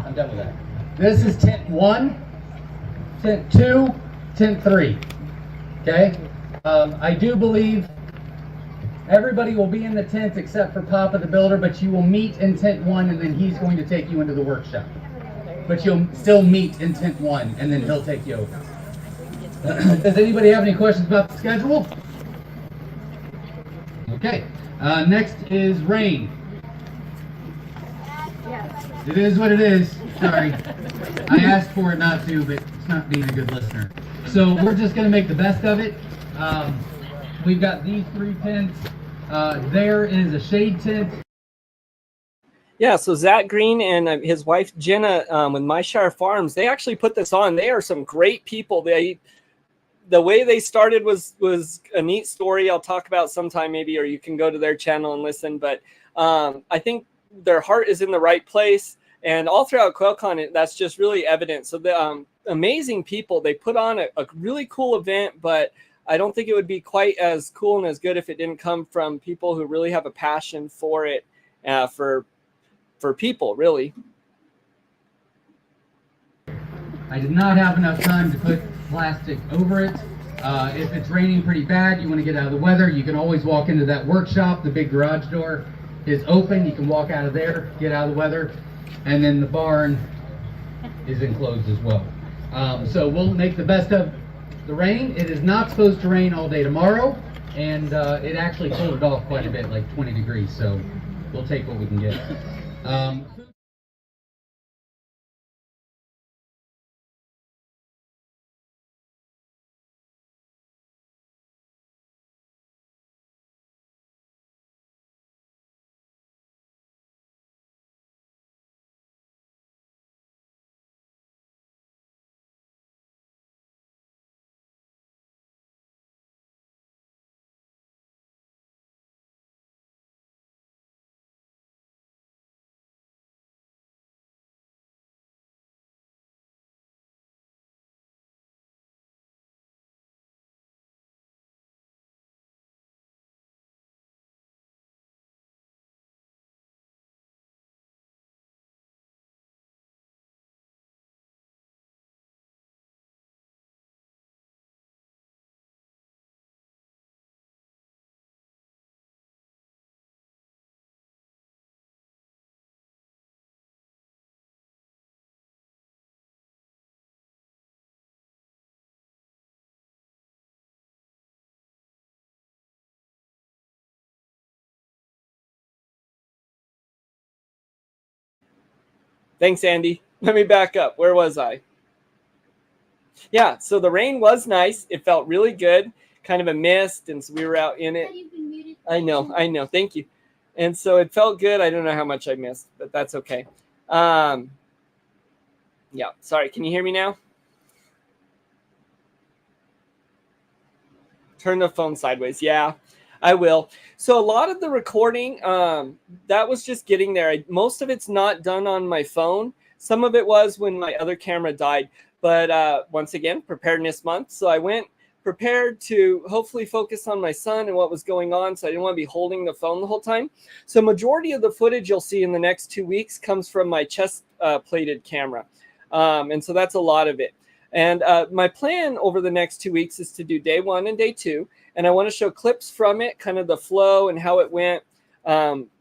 I'm done with that. This is tent 1, tent 2, tent 3. Okay? I do believe everybody will be in the tents except for Papa the Builder, but you will meet in tent 1 and then he's going to take you into the workshop. But you'll still meet in tent 1 and then he'll take you over. Does anybody have any questions about the schedule? Okay. Next is rain. It is what it is. Sorry. I asked for it not to, but it's not being a good listener. So we're just going to make the best of it. We've got these 3 tents. There is a shade tent. Yeah, so Zach Green and his wife Jenna with My Shire Farms, they actually put this on. They are some great people. The way they started was a neat story. I'll talk about sometime maybe, or you can go to their channel and listen. But I think their heart is in the right place, and all throughout QuailCon, that's just really evident. So the amazing people, they put on a really cool event, but I don't think it would be quite as cool and as good if it didn't come from people who really have a passion for it, for people, really. I did not have enough time to put plastic over it. If it's raining pretty bad, you want to get out of the weather, you can always walk into that workshop. The big garage door is open. You can walk out of there, get out of the weather, and then the barn is enclosed as well. So we'll make the best of the rain. It is not supposed to rain all day tomorrow, and it actually cooled it off quite a bit, like 20 degrees, so we'll take what we can get. Thanks, Andy. Let me back up. Where was I? Yeah, so the rain was nice. It felt really good, kind of a mist, and so we were out in it. I know. Thank you. And so it felt good. I don't know how much I missed, but that's okay. Yeah, sorry. Can you hear me now? Turn the phone sideways. Yeah, I will. So a lot of the recording, that was just getting there. Most of it's not done on my phone. Some of it was when my other camera died. But once again, preparedness month. So I went prepared to hopefully focus on my son and what was going on. So I didn't want to be holding the phone the whole time. So majority of the footage you'll see in the next 2 weeks comes from my chest plated camera. And so that's a lot of it. And my plan over the next 2 weeks is to do day 1 and day 2. And I want to show clips from it, kind of the flow and how it went,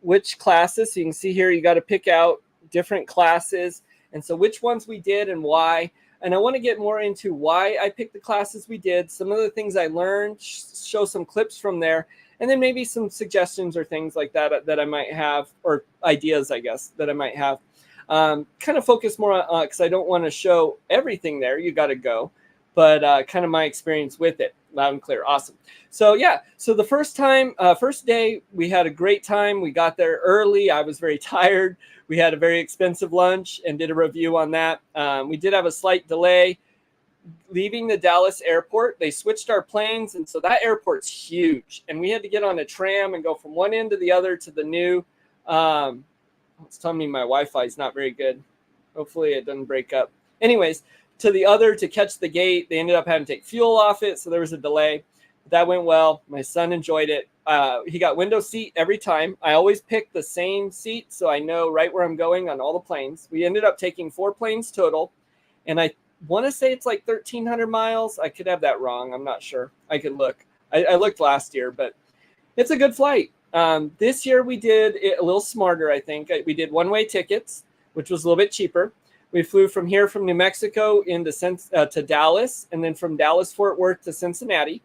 which classes. So you can see here, you got to pick out different classes. And so which ones we did and why. And I want to get more into why I picked the classes we did, some of the things I learned, show some clips from there, and then maybe some suggestions or things like that that I might have, or ideas, I guess, that I might have. Kind of focus more on, because I don't want to show everything there. You got to go. But kind of my experience with it. Loud and clear. Awesome. So yeah, so the first day, we had a great time. We got there early. I was very tired. We had a very expensive lunch and did a review on that. We did have a slight delay leaving the Dallas airport. They switched our planes, and so that airport's huge. And we had to get on a tram and go from one end to the other to the new. It's telling me my Wi-Fi is not very good. Hopefully it doesn't break up. Anyways, to the other to catch the gate. They ended up having to take fuel off it, so there was a delay. That went well. My son enjoyed it. He got window seat every time. I always pick the same seat so I know right where I'm going on all the planes. We ended up taking 4 planes total, and I want to say it's like 1,300 miles. I could have that wrong. I'm not sure. I could look. I looked last year, but it's a good flight. This year we did it a little smarter, I think. We did one-way tickets, which was a little bit cheaper. We flew from New Mexico into to Dallas, and then from Dallas, Fort Worth to Cincinnati.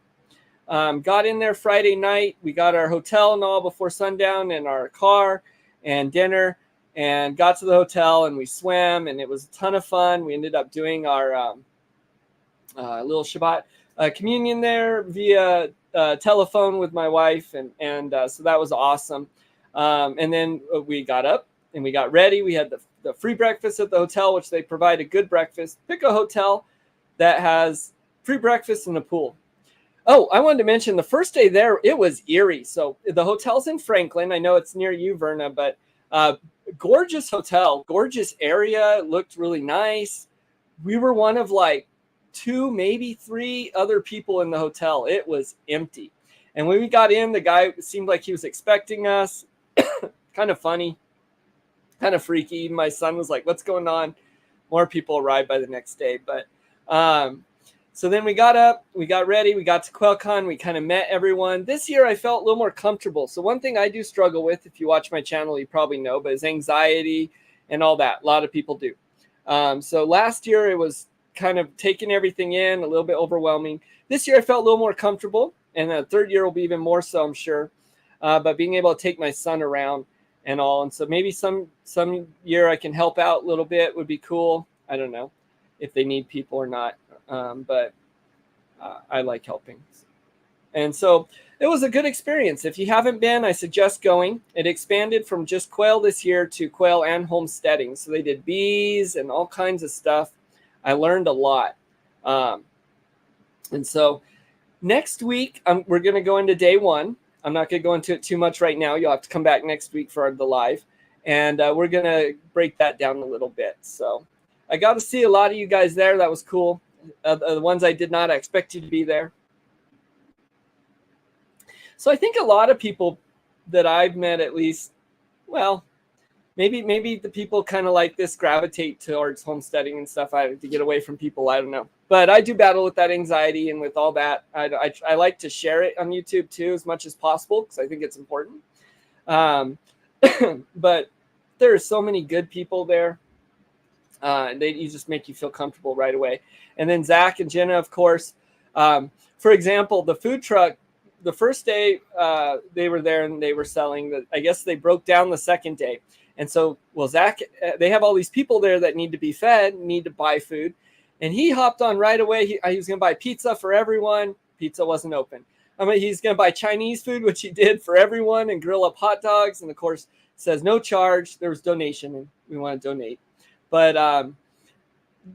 Got in there Friday night. We got our hotel and all before sundown, and our car and dinner, and got to the hotel, and we swam, and it was a ton of fun. We ended up doing our little Shabbat communion there via telephone with my wife, and so that was awesome. And then we got up and we got ready. We had the free breakfast at the hotel, which they provide a good breakfast. Pick a hotel that has free breakfast and a pool. Oh, I wanted to mention the first day there, it was eerie. So the hotel's in Franklin. I know it's near you, Verna, but gorgeous hotel, gorgeous area. It looked really nice. We were one of like 2, maybe 3 other people in the hotel. It was empty. And when we got in, the guy seemed like he was expecting us. Kind of funny, kind of freaky. My son was like, what's going on? More people arrived by the next day. But so then we got up, we got ready, we got to QuailCon, we kind of met everyone. This year I felt a little more comfortable. So one thing I do struggle with, if you watch my channel, you probably know, but is anxiety and all that. A lot of people do. So last year it was kind of taking everything in, a little bit overwhelming. This year I felt a little more comfortable, and the third year will be even more so, I'm sure. But being able to take my son around and all, and so maybe some year I can help out a little bit would be cool. I don't know if they need people or not, but I like helping. And so it was a good experience. If you haven't been, I suggest going. It expanded from just quail this year to quail and homesteading. So they did bees and all kinds of stuff. I learned a lot. And so next week, we're going to go into day 1. I'm not going to go into it too much right now. You'll have to come back next week for the live. And we're going to break that down a little bit. So I got to see a lot of you guys there. That was cool. The ones I did not, I expect you to be there. So I think a lot of people that I've met, at least, well, maybe the people kind of like this gravitate towards homesteading and stuff. I have to get away from people. I don't know. But I do battle with that anxiety and with all that. I like to share it on YouTube too, as much as possible, because I think it's important. But there are so many good people there. You just make you feel comfortable right away. And then Zach and Jenna, of course. For example, the food truck, the first day they were there and they were selling. I guess they broke down the second day. And so, well, Zach, they have all these people there that need to be fed, need to buy food. And he hopped on right away. He was going to buy pizza for everyone. Pizza wasn't open. I mean, he's going to buy Chinese food, which he did for everyone, and grill up hot dogs. And of course, says no charge. There was donation, and we want to donate. But,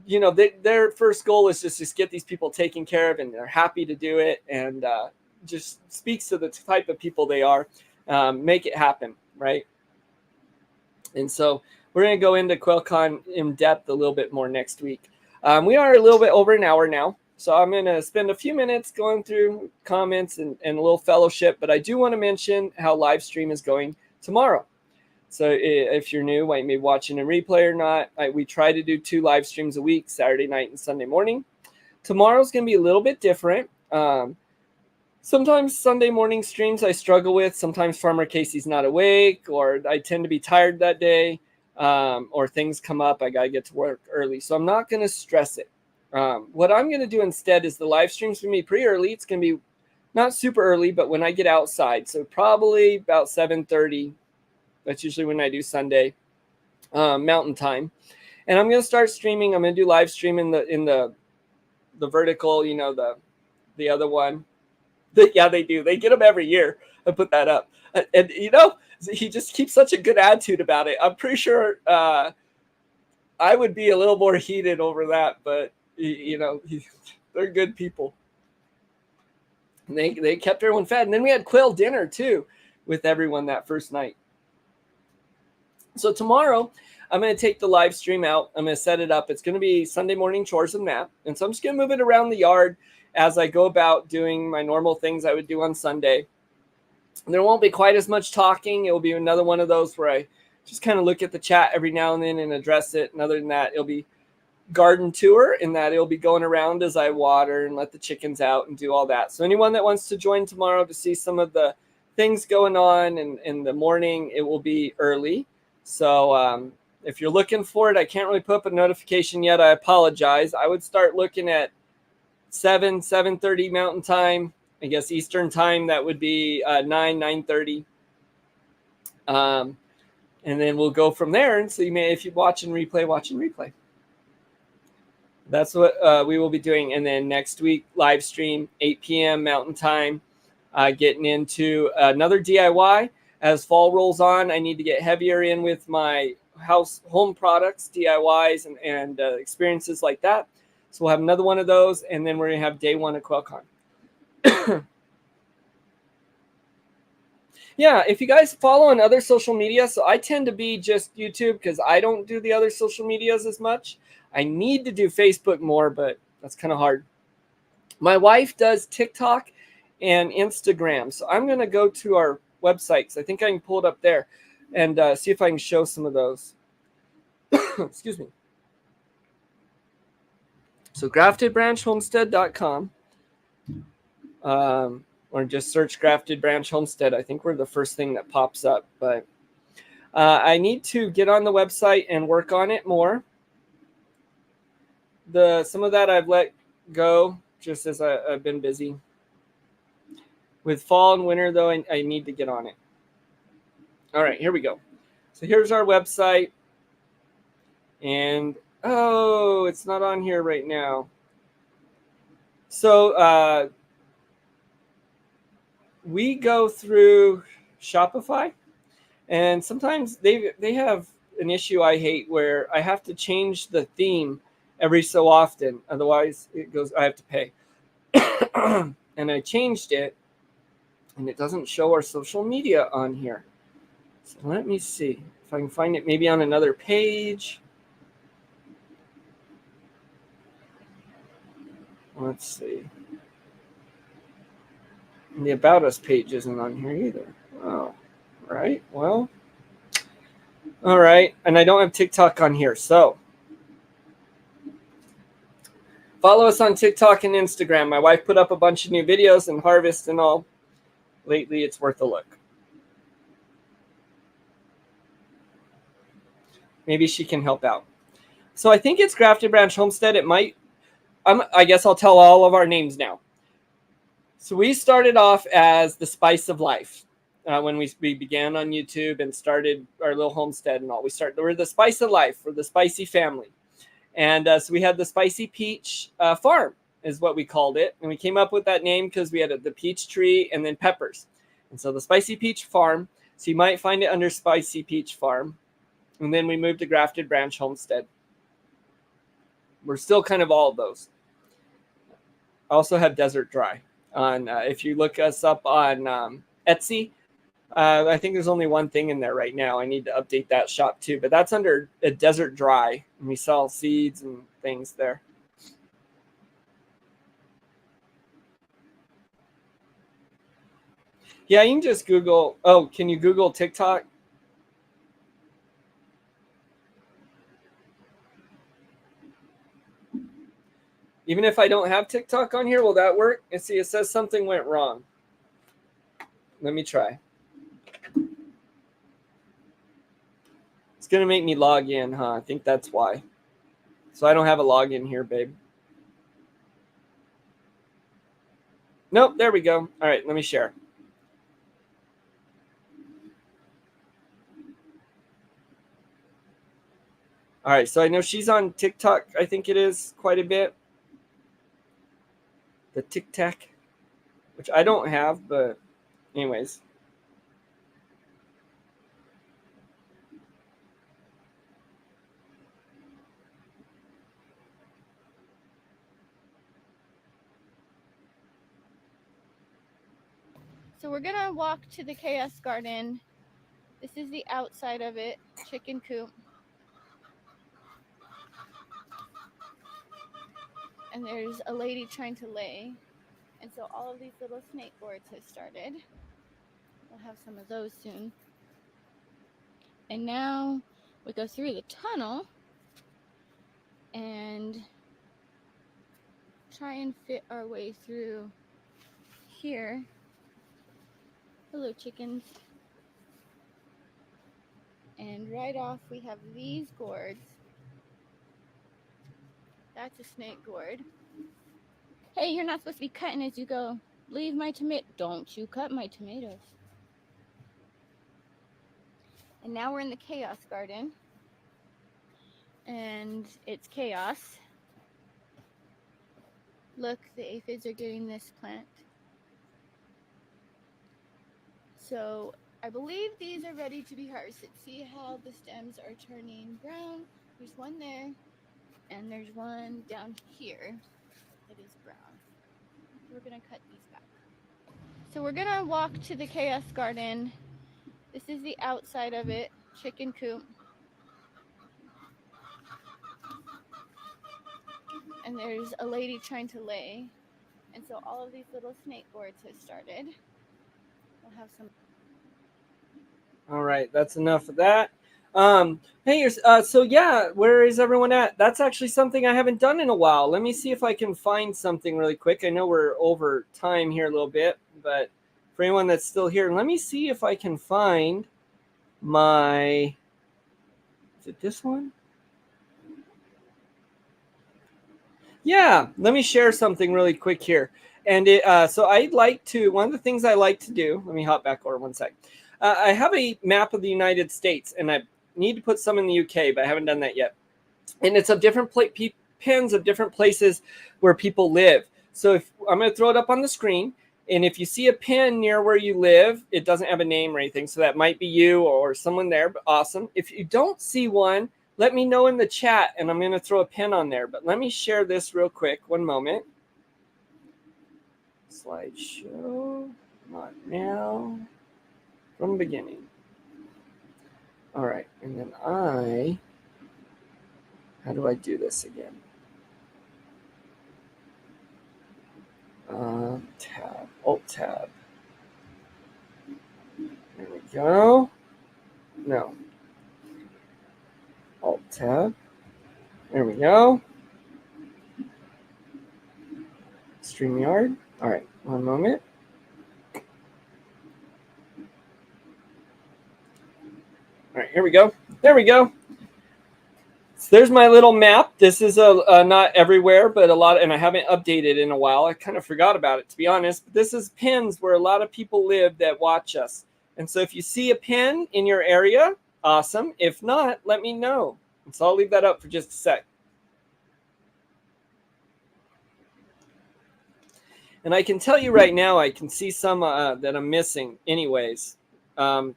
you know, their first goal is just get these people taken care of, and they're happy to do it. And just speaks to the type of people they are. Make it happen, right? And so we're going to go into QuailCon in depth a little bit more next week. We are a little bit over an hour now, so I'm going to spend a few minutes going through comments and a little fellowship, but I do want to mention how live stream is going tomorrow. So if you're new, maybe watching a replay or not, we try to do 2 live streams a week, Saturday night and Sunday morning. Tomorrow's going to be a little bit different. Sometimes Sunday morning streams I struggle with. Sometimes Farmer Casey's not awake, or I tend to be tired that day, or things come up. I got to get to work early. So I'm not going to stress it. What I'm going to do instead is the live stream's going to be pretty early. It's going to be not super early, but when I get outside. So probably about 7:30. That's usually when I do Sunday Mountain Time. And I'm going to start streaming. I'm going to do live stream in the vertical, you know, the other one. Yeah, they do. They get them every year. I put that up. And, you know, he just keeps such a good attitude about it. I'm pretty sure I would be a little more heated over that. But, you know, they're good people. And they kept everyone fed. And then we had quail dinner, too, with everyone that first night. So tomorrow, I'm going to take the live stream out. I'm going to set it up. It's going to be Sunday morning chores with Matt. And so I'm just going to move it around the yard as I go about doing my normal things I would do on Sunday. There won't be quite as much talking. It will be another one of those where I just kind of look at the chat every now and then and address it. And other than that, it'll be garden tour, in that it'll be going around as I water and let the chickens out and do all that. So anyone that wants to join tomorrow to see some of the things going on in the morning, it will be early. So if you're looking for it, I can't really put up a notification yet. I apologize. I would start looking at 7:30 Mountain Time. I guess Eastern Time, that would be 9:30. And then we'll go from there. And so you may, if you watch and replay. That's what we will be doing. And then next week, live stream, 8 p.m. Mountain Time, getting into another DIY. As fall rolls on, I need to get heavier in with my home products, DIYs, and experiences like that. So we'll have another one of those, and then we're going to have day 1 of QuailCon. Yeah, if you guys follow on other social media, so I tend to be just YouTube because I don't do the other social medias as much. I need to do Facebook more, but that's kind of hard. My wife does TikTok and Instagram, so I'm going to go to our websites. I think I can pull it up there and see if I can show some of those. Excuse me. So graftedbranchhomestead.com, or just search Grafted Branch Homestead. I think we're the first thing that pops up, but I need to get on the website and work on it more. Some of that I've let go just as I've been busy. With fall and winter, though, I need to get on it. All right, here we go. So here's our website. And, oh, it's not on here right now. So we go through Shopify. And sometimes they have an issue I hate where I have to change the theme every so often. Otherwise, I have to pay. And I changed it. And it doesn't show our social media on here. So let me see if I can find it maybe on another page. Let's see. And the About Us page isn't on here either. Oh, right. Well, all right. And I don't have TikTok on here. So follow us on TikTok and Instagram. My wife put up a bunch of new videos and harvest and all. Lately, it's worth a look. Maybe she can help out. So I think it's Grafted Branch Homestead. It might. I guess I'll tell all of our names now. So we started off as the Spice of Life. when we began on YouTube and started our little homestead and all. We're the spice of life. We're the spicy family. And so we had the Spicy Peach Farm is what we called it. And we came up with that name because we had the peach tree and then peppers. And so the Spicy Peach Farm. So you might find it under Spicy Peach Farm. And then we moved to Grafted Branch Homestead. We're still kind of all of those. I also have Desert Dry. On if you look us up on Etsy, I think there's only one thing in there right now. I need to update that shop too, but that's under a Desert Dry, and we sell seeds and things there. Yeah, you can just Google. Oh, can you Google TikTok? Even if I don't have TikTok on here, will that work? And see, it says something went wrong. Let me try. It's going to make me log in, huh? I think that's why. So I don't have a login here, babe. Nope, there we go. All right, let me share. All right, so I know she's on TikTok, I think it is, quite a bit. The TikTok, which I don't have, but anyways. So we're gonna walk to the Chaos Garden. This is the outside of it, chicken coop. And there's a lady trying to lay. And so all of these little snake boards have started. We'll have some of those soon. And now we go through the tunnel and try and fit our way through here. Hello, chickens. And right off we have these gourds. That's a snake gourd. Hey, you're not supposed to be cutting as you go. Leave my tomato. Don't you cut my tomatoes. And now we're in the Chaos Garden. And it's chaos. Look, the aphids are getting this plant. So I believe these are ready to be harvested. See how the stems are turning brown? There's one there, and there's one down here that is brown. We're gonna cut these back. So we're gonna walk to the Chaos Garden. This is the outside of it, chicken coop. And there's a lady trying to lay. And so all of these little snake boards have started. We'll have some. All right, that's enough of that. Hey, so yeah, where is everyone at? That's actually something I haven't done in a while. Let me see if I can find something really quick. I know we're over time here a little bit, but for anyone that's still here, let me see if I can find my, is it this one? Yeah, let me share something really quick here. And so I'd like to, one of the things I like to do, let me hop back over one sec. I have a map of the United States, and I need to put some in the UK, but I haven't done that yet. And it's of different pins of different places where people live. So if I'm going to throw it up on the screen, and if you see a pin near where you live, it doesn't have a name or anything, so that might be you or someone there, but awesome. If you don't see one, let me know in the chat, and I'm going to throw a pin on there. But let me share this real quick. One moment. Slideshow. Not now. From the beginning. All right. And then how do I do this again? Tab. Alt-tab. There we go. No. Alt-tab. There we go. StreamYard. All right, one moment. All right, here we go. There we go. So there's my little map. This is not everywhere, but a lot, and I haven't updated in a while. I kind of forgot about it, to be honest. But this is pins where a lot of people live that watch us. And so if you see a pin in your area, awesome. If not, let me know. And so I'll leave that up for just a sec. And I can tell you right now, I can see some that I'm missing anyways.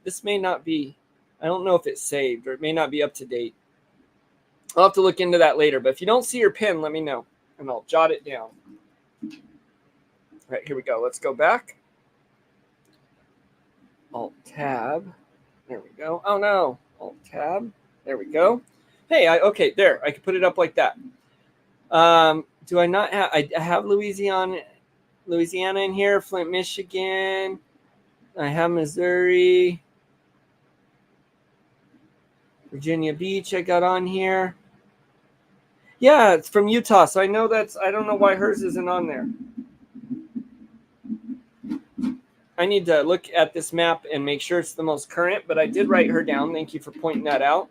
This may not be, I don't know if it's saved or it may not be up to date. I'll have to look into that later. But if you don't see your pin, let me know and I'll jot it down. All right, here we go. Let's go back. Alt-Tab. There we go. Oh, no. Alt-Tab. There we go. Hey, okay, there. I can put it up like that. Do I not have, I have Louisiana in here, Flint, Michigan. I have Missouri. Virginia Beach I got on here. Yeah, it's from Utah, so I know that's, I don't know why hers isn't on there. I need to look at this map and make sure it's the most current, but I did write her down. Thank you for pointing that out.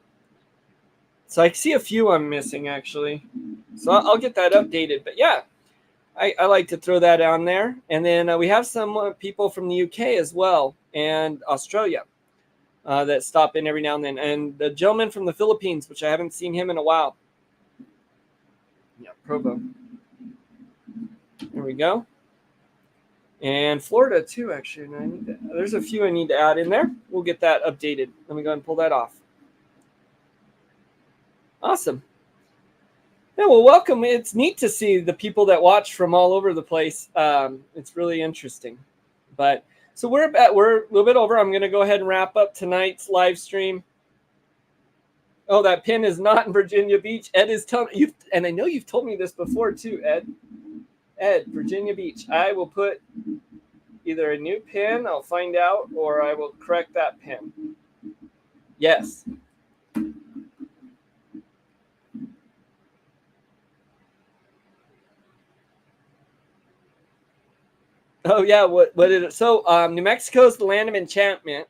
So I see a few I'm missing, actually. So I'll get that updated. But yeah, I like to throw that on there. And then we have some people from the UK as well and Australia that stop in every now and then. And the gentleman from the Philippines, which I haven't seen him in a while. Yeah, Provo. There we go. And Florida too, actually. And I need to, there's a few I need to add in there. We'll get that updated. Let me go ahead and pull that off. Awesome. Yeah, well, welcome. It's neat to see the people that watch from all over the place. It's really interesting. But so we're a little bit over. I'm going to go ahead and wrap up tonight's live stream. Oh, that pin is not in Virginia Beach. Ed is telling you, and I know you've told me this before too, Ed. Ed, Virginia Beach. I will put either a new pin, I'll find out, or I will correct that pin. Yes. Oh yeah, what did it? So New Mexico is the land of enchantment.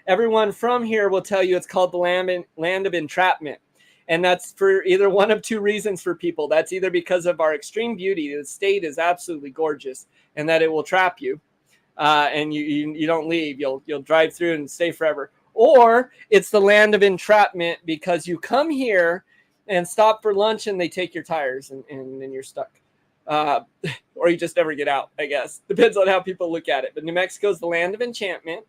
Everyone from here will tell you it's called the land of entrapment. And that's for either one of two reasons for people. That's either because of our extreme beauty, the state is absolutely gorgeous, and that it will trap you, and you don't leave. You'll drive through and stay forever. Or it's the land of entrapment because you come here and stop for lunch and they take your tires and then you're stuck. Or you just never get out, I guess. Depends on how people look at it. But New Mexico is the land of enchantment.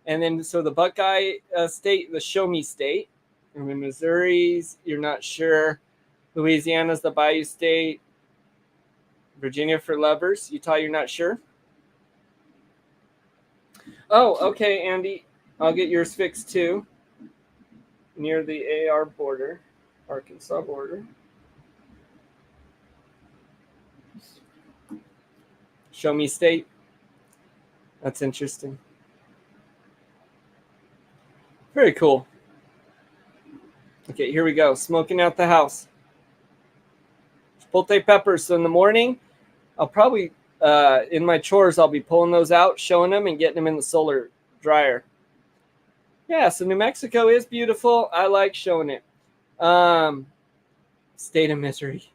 And then so the Buckeye state, the show me state. And then Missouri's, you're not sure. Louisiana's the Bayou State. Virginia for lovers. Utah, you're not sure. Oh, okay, Andy. I'll get yours fixed too. Near the AR border, Arkansas border. Show me state. That's interesting. Very cool. Okay, here we go. Smoking out the house. Chipotle peppers. So in the morning, I'll probably, in my chores, I'll be pulling those out, showing them, and getting them in the solar dryer. Yeah, so New Mexico is beautiful. I like showing it. State of misery.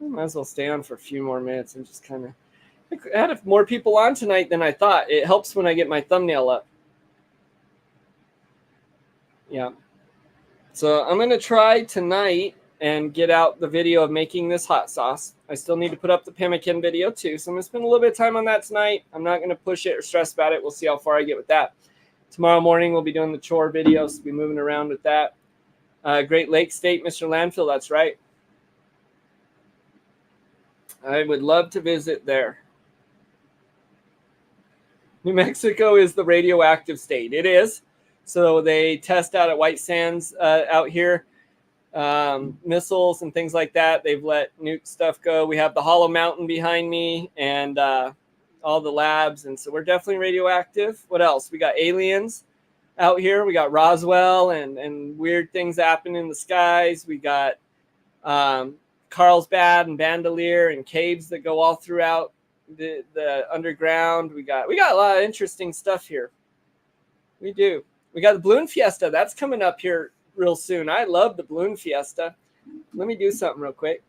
I might as well stay on for a few more minutes and just kind of... I had more people on tonight than I thought. It helps when I get my thumbnail up. Yeah. So I'm going to try tonight and get out the video of making this hot sauce. I still need to put up the pemmican video too. So I'm going to spend a little bit of time on that tonight. I'm not going to push it or stress about it. We'll see how far I get with that. Tomorrow morning, we'll be doing the chore videos. We'll be moving around with that. Great Lakes State, Mr. Landfill. That's right. I would love to visit there. New Mexico is the radioactive state. It is. So they test out at White Sands out here, missiles and things like that. They've let nuke stuff go. We have the Hollow Mountain behind me and all the labs. And so we're definitely radioactive. What else? We got aliens out here. We got Roswell and weird things happen in the skies. We got Carlsbad and Bandelier and caves that go all throughout the underground. We got a lot of interesting stuff here. We do. We got the Balloon Fiesta. That's coming up here real soon. I love the Balloon Fiesta. Let me do something real quick.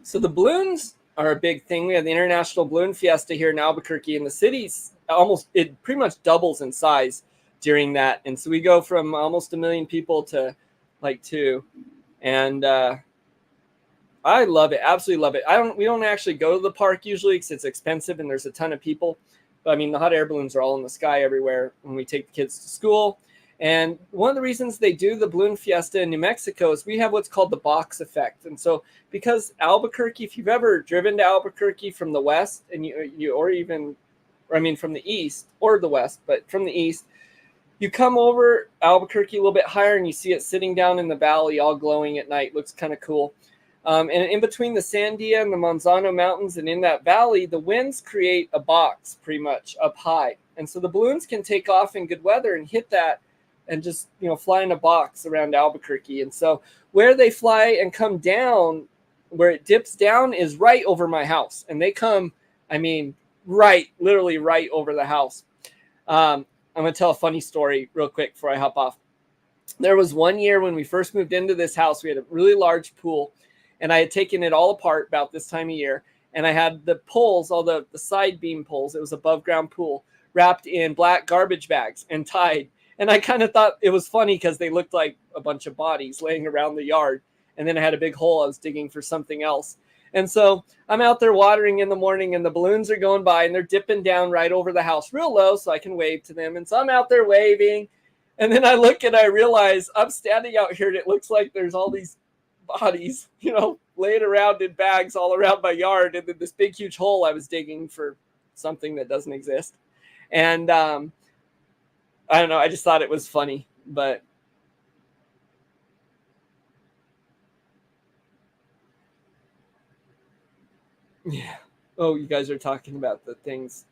So the balloons are a big thing. We have the International Balloon Fiesta here in Albuquerque, and the city's it pretty much doubles in size during that. And so we go from almost 1 million people to like 2. And I love it. Absolutely love it. We don't actually go to the park usually because it's expensive and there's a ton of people. But I mean, the hot air balloons are all in the sky everywhere when we take the kids to school. And one of the reasons they do the balloon fiesta in New Mexico is we have what's called the box effect. And so because Albuquerque, if you've ever driven to Albuquerque from the west and from the east or the west, but from the east, you come over Albuquerque a little bit higher and you see it sitting down in the valley all glowing at night. Looks kind of cool. And in between the Sandia and the Manzano Mountains and in that valley, the winds create a box pretty much up high. And so the balloons can take off in good weather and hit that and just, fly in a box around Albuquerque. And so where they fly and come down, where it dips down is right over my house. And they come, literally right over the house. I'm going to tell a funny story real quick before I hop off. There was one year when we first moved into this house, we had a really large pool. And I had taken it all apart about this time of year. And I had the poles, all the side beam poles, it was above ground pool, wrapped in black garbage bags and tied. And I kind of thought it was funny because they looked like a bunch of bodies laying around the yard. And then I had a big hole I was digging for something else. And so I'm out there watering in the morning and the balloons are going by and they're dipping down right over the house real low so I can wave to them. And so I'm out there waving. And then I look and I realize I'm standing out here and it looks like there's all these bodies, laying around in bags all around my yard, and then this big huge hole I was digging for something that doesn't exist. And I don't know, I just thought it was funny. But yeah. Oh, you guys are talking about the things.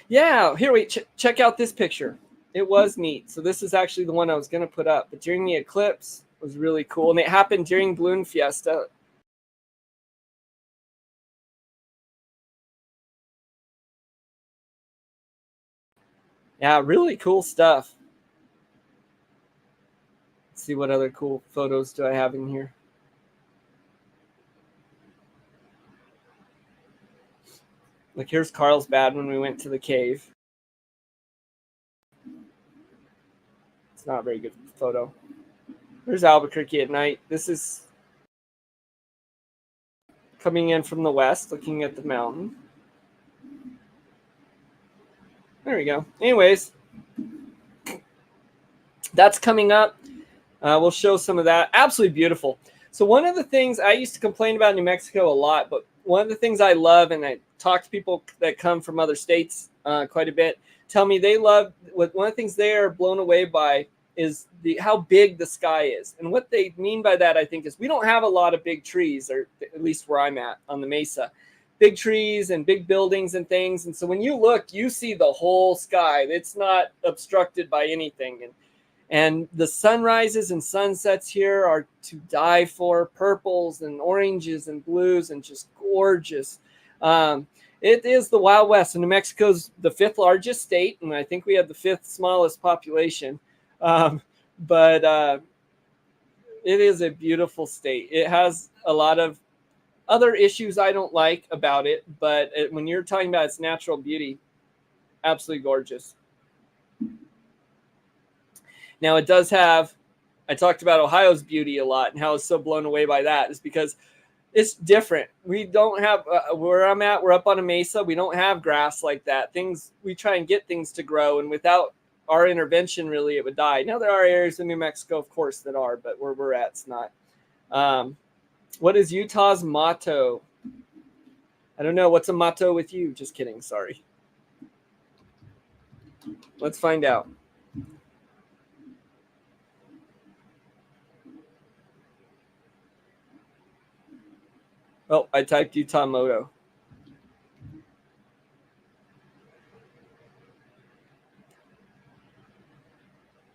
Yeah, here, wait, check out this picture. It was neat. So this is actually the one I was going to put up. But during the eclipse, it was really cool. And it happened during Balloon Fiesta. Yeah, really cool stuff. Let's see what other cool photos do I have in here. Like here's Carlsbad when we went to the cave. It's not a very good photo. There's Albuquerque at night. This is coming in from the west, looking at the mountain. There we go. Anyways, that's coming up. We'll show some of that. Absolutely beautiful. So one of the things I used to complain about New Mexico a lot, but one of the things I love, and I talk to people that come from other states quite a bit, tell me they love, one of the things they are blown away by is how big the sky is. And what they mean by that, I think, is we don't have a lot of big trees, or at least where I'm at on the mesa. Big trees and big buildings and things. And so when you look, you see the whole sky. It's not obstructed by anything. And the sunrises and sunsets here are to die for. Purples and oranges and blues and just gorgeous. It is the Wild West. And New Mexico's the 5th largest state, and I think we have the 5th smallest population. But it is a beautiful state. It has a lot of other issues I don't like about it, but when you're talking about its natural beauty, absolutely gorgeous. Now it does have, I talked about Ohio's beauty a lot and how I was so blown away by that is because it's different. We don't have, where I'm at, we're up on a mesa. We don't have grass like that. We try and get things to grow, and without our intervention, really, it would die. Now there are areas in New Mexico, of course, that are, but where we're at, it's not. What is Utah's motto? I don't know. What's a motto with you? Just kidding. Sorry. Let's find out. Oh, I typed Utah motto.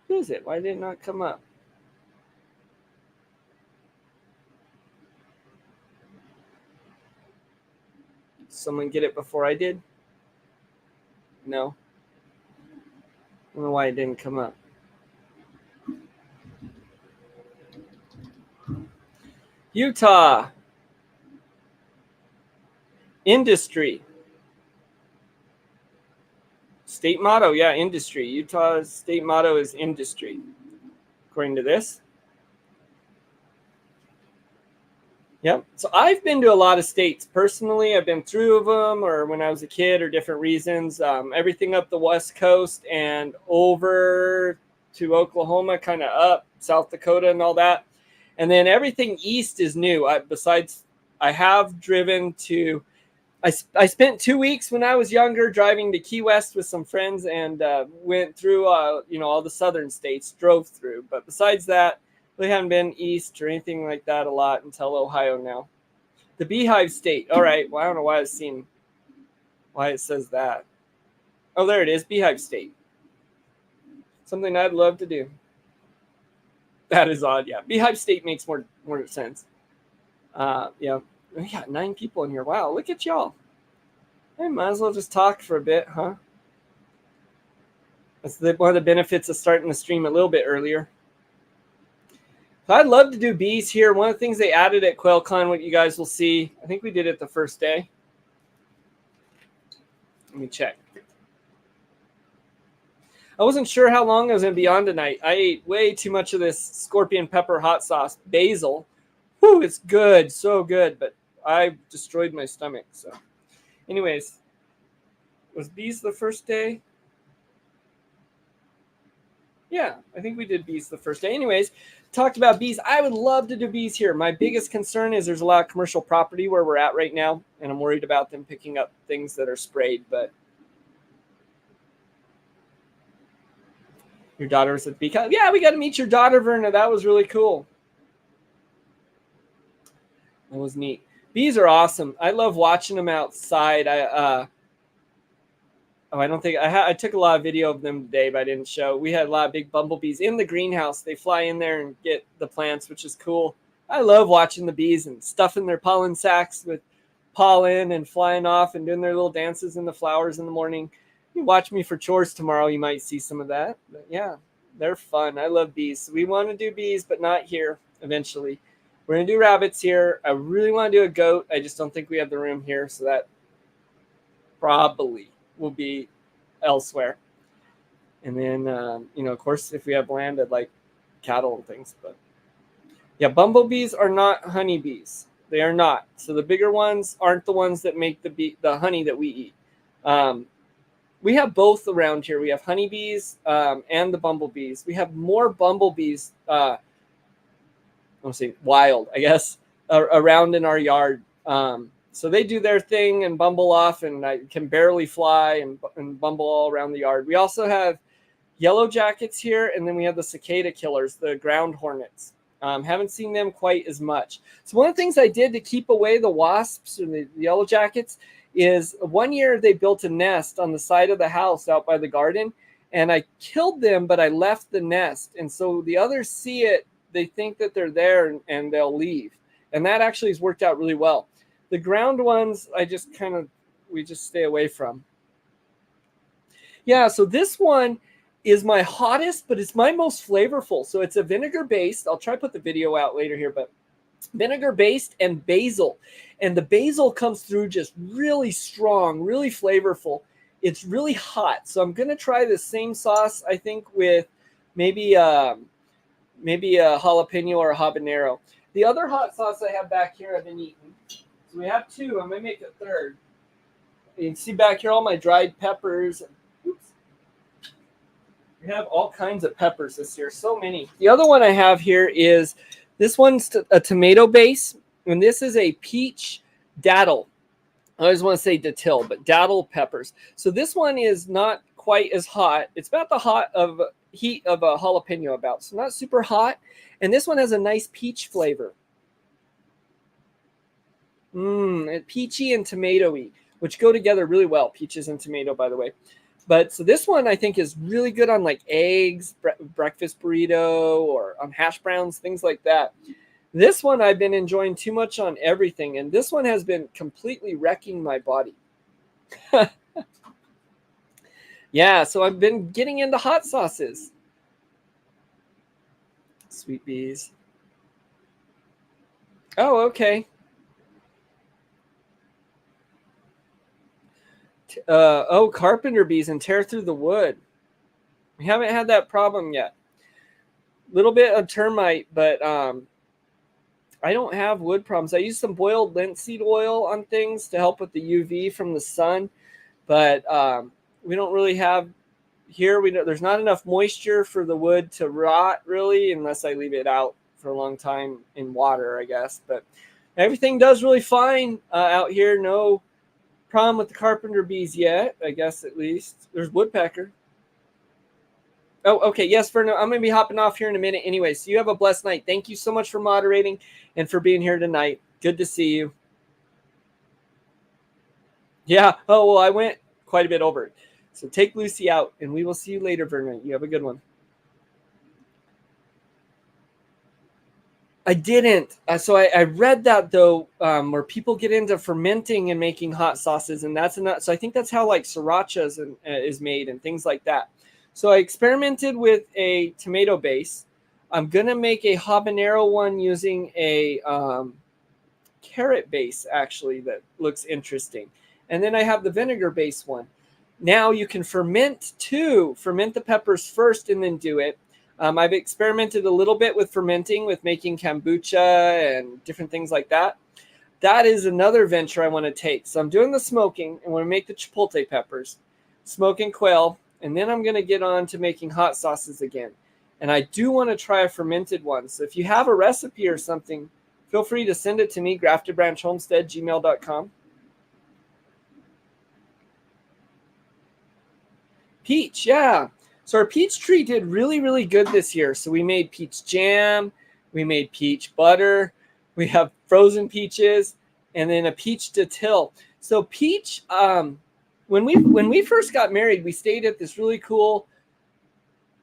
Who is it? Why did it not come up? Someone get it before I did? No. I don't know why it didn't come up. Utah. Industry. State motto, yeah, industry. Utah's state motto is industry, according to this. Yep. So I've been to a lot of states personally. I've been through of them, or when I was a kid, or different reasons. Everything up the West Coast and over to Oklahoma, kind of up South Dakota and all that, and then everything east is new. I have driven to. I spent 2 weeks when I was younger driving to Key West with some friends and went through all the southern states, drove through. But besides that, we haven't been east or anything like that a lot until Ohio now. The Beehive State. All right. Well, I don't know why it says that. Oh, there it is. Beehive State. Something I'd love to do. That is odd. Yeah. Beehive State makes more sense. Yeah. We got 9 people in here. Wow. Look at y'all. I might as well just talk for a bit, huh? That's one of the benefits of starting the stream a little bit earlier. So I'd love to do bees here. One of the things they added at QuailCon, what you guys will see, I think we did it the first day. Let me check. I wasn't sure how long I was going to be on tonight. I ate way too much of this scorpion pepper hot sauce, basil. Whew, it's good, so good, but I destroyed my stomach. So, anyways, was bees the first day? Yeah, I think we did bees the first day. Anyways, talked about bees. I would love to do bees here. My biggest concern is there's a lot of commercial property where we're at right now, and I'm worried about them picking up things that are sprayed. But your daughter was at bee con. Yeah, we got to meet your daughter, Verna. That was really cool. That was neat. Bees are awesome. I love watching them outside. I don't think I took a lot of video of them today, but I didn't show. We had a lot of big bumblebees in the greenhouse. They fly in there and get the plants, which is cool. I love watching the bees and stuffing their pollen sacks with pollen and flying off and doing their little dances in the flowers in the morning. You watch me for chores tomorrow, you might see some of that. But yeah, they're fun. I love bees. So we want to do bees, but not here eventually. We're going to do rabbits here. I really want to do a goat. I just don't think we have the room here, so that probably will be elsewhere. And then, of course, if we have land, I'd like cattle and things. But yeah, bumblebees are not honeybees. They are not. So the bigger ones aren't the ones that make the honey that we eat. We have both around here. We have honeybees and the bumblebees. We have more bumblebees, I want to say wild, I guess, around in our yard. So they do their thing and bumble off, and I can barely fly and bumble all around the yard. We also have yellow jackets here, and then we have the cicada killers, the ground hornets. Haven't seen them quite as much. So one of the things I did to keep away the wasps and the yellow jackets is one year they built a nest on the side of the house out by the garden, and I killed them, but I left the nest. And so the others see it, they think that they're there, and they'll leave. And that actually has worked out really well. The ground ones, we just stay away from. Yeah, so this one is my hottest, but it's my most flavorful. So it's a vinegar-based. I'll try to put the video out later here, but vinegar-based and basil. And the basil comes through just really strong, really flavorful. It's really hot. So I'm going to try the same sauce, I think, with maybe a jalapeno or a habanero. The other hot sauce I have back here I've been eating. So we have 2. I'm going to make a third. You can see back here all my dried peppers. Oops. We have all kinds of peppers this year. So many. The other one I have here is, this one's a tomato base. And this is a peach daddle. I always want to say datil, but daddle peppers. So this one is not quite as hot. It's about the heat of a jalapeno about. So not super hot. And this one has a nice peach flavor. Peachy and tomatoey, which go together really well. Peaches and tomato, by the way. But so this one I think is really good on like eggs, breakfast burrito, or on hash browns, things like that. This one I've been enjoying too much on everything, and this one has been completely wrecking my body. Yeah, so I've been getting into hot sauces. Sweet bees. Oh, okay. Carpenter bees and tear through the wood. We haven't had that problem yet. Little bit of termite, but I don't have wood problems. I use some boiled linseed oil on things to help with the UV from the sun, but we don't really have here. There's not enough moisture for the wood to rot really, unless I leave it out for a long time in water, I guess. But everything does really fine out here. No problem with the carpenter bees yet, I guess, at least. There's woodpecker. Oh, okay. Yes, Verna, I'm going to be hopping off here in a minute anyway. So you have a blessed night. Thank you so much for moderating and for being here tonight. Good to see you. Yeah. Oh, well, I went quite a bit over it. So take Lucy out, and we will see you later, Verna. You have a good one. I didn't. So I read that, though, where people get into fermenting and making hot sauces, and that's enough. So I think that's how, like, sriracha is made and things like that. So I experimented with a tomato base. I'm going to make a habanero one using a carrot base, actually, that looks interesting. And then I have the vinegar base one. Now you can ferment too. Ferment the peppers first and then do it. I've experimented a little bit with fermenting, with making kombucha and different things like that. That is another venture I want to take. So I'm doing the smoking and want to make the chipotle peppers, smoking quail, and then I'm going to get on to making hot sauces again. And I do want to try a fermented one. So if you have a recipe or something, feel free to send it to me, graftedbranchhomestead@gmail.com. Peach, yeah. So our peach tree did really, really good this year. So we made peach jam, we made peach butter, we have frozen peaches, and then a peach de til. So peach, when we first got married, we stayed at this really cool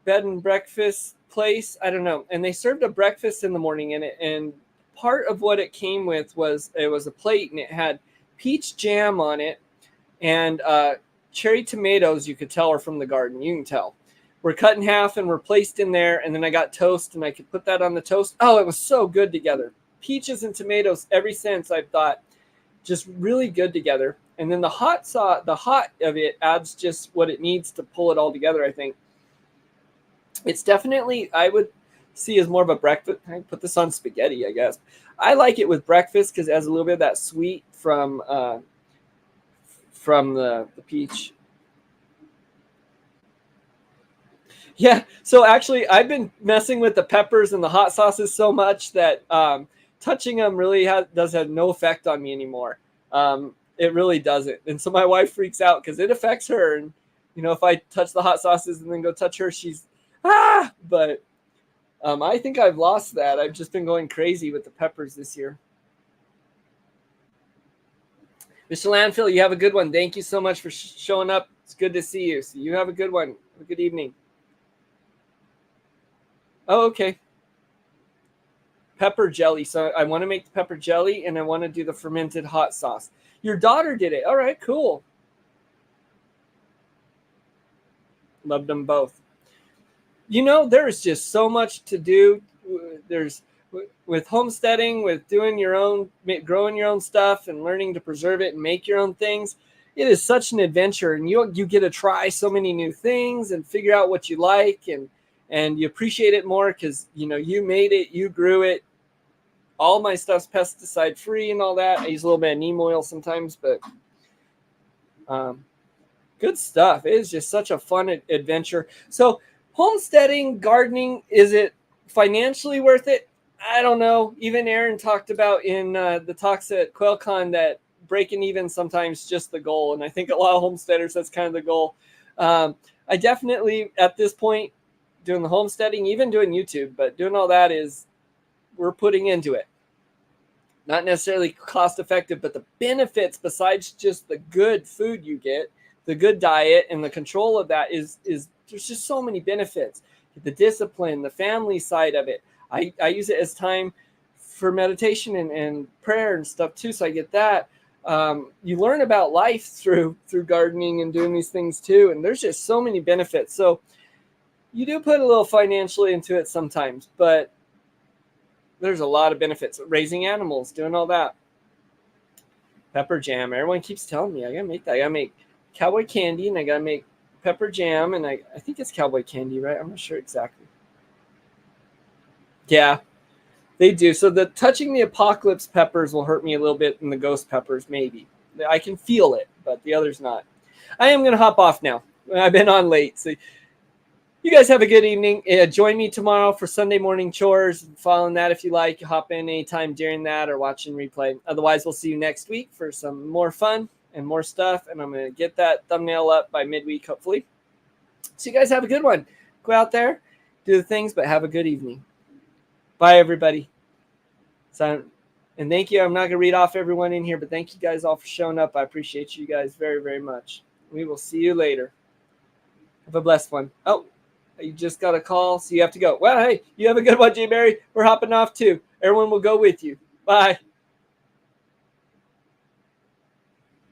bed and breakfast place. I don't know, and they served a breakfast in the morning, and part of what it came with was a plate, and it had peach jam on it, and cherry tomatoes. You could tell are from the garden. You can tell. Were cut in half and were placed in there, and then I got toast, and I could put that on the toast. Oh, it was so good together. Peaches and tomatoes, ever since I've thought, just really good together. And then the hot of it adds just what it needs to pull it all together, I think. It's definitely, I would see as more of a breakfast. I put this on spaghetti, I guess. I like it with breakfast because it has a little bit of that sweet from the peach. Yeah, so actually, I've been messing with the peppers and the hot sauces so much that touching them really does have no effect on me anymore. It really doesn't. And so my wife freaks out because it affects her. And, if I touch the hot sauces and then go touch her, she's, But I think I've lost that. I've just been going crazy with the peppers this year. Mr. Landfill, you have a good one. Thank you so much for showing up. It's good to see you. So you have a good one. Have a good evening. Oh, okay. Pepper jelly. So I want to make the pepper jelly, and I want to do the fermented hot sauce. Your daughter did it. All right, cool. Loved them both. There is just so much to do. There's with homesteading, with doing your own, growing your own stuff and learning to preserve it and make your own things. It is such an adventure, and you get to try so many new things and figure out what you like, and you appreciate it more because, you made it, you grew it. All my stuff's pesticide free and all that. I use a little bit of neem oil sometimes, but good stuff. It is just such a fun adventure. So homesteading, gardening, is it financially worth it? I don't know. Even Aaron talked about in the talks at QuailCon that breaking even sometimes just the goal. And I think a lot of homesteaders, that's kind of the goal. I definitely, at this point, doing the homesteading, even doing YouTube, but doing all that we're putting into it. Not necessarily cost effective, but the benefits besides just the good food you get, the good diet and the control of that is there's just so many benefits. The discipline, the family side of it. I use it as time for meditation and prayer and stuff too. So I get that. You learn about life through gardening and doing these things too. And there's just so many benefits. So you do put a little financially into it sometimes, but there's a lot of benefits. Raising animals, doing all that. Pepper jam. Everyone keeps telling me I gotta make that. I gotta make cowboy candy, and I gotta make pepper jam, and I think it's cowboy candy, right? I'm not sure exactly. Yeah, they do. So the touching the apocalypse peppers will hurt me a little bit, and the ghost peppers maybe. I can feel it, but the others not. I am gonna hop off now. I've been on late, so you guys have a good evening. Join me tomorrow for Sunday morning chores. Following that, if you like, hop in anytime during that or watching replay. Otherwise, we'll see you next week for some more fun and more stuff. And I'm going to get that thumbnail up by midweek, hopefully. So you guys have a good one. Go out there, do the things, but have a good evening. Bye, everybody. And thank you. I'm not going to read off everyone in here, but thank you guys all for showing up. I appreciate you guys very, very much. We will see you later. Have a blessed one. Oh. You just got a call, so you have to go. Well, hey, you have a good one, J. Mary. We're hopping off too. Everyone will go with you. Bye.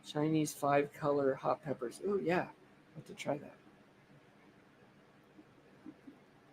Chinese 5-color hot peppers. Oh, yeah. I have to try that.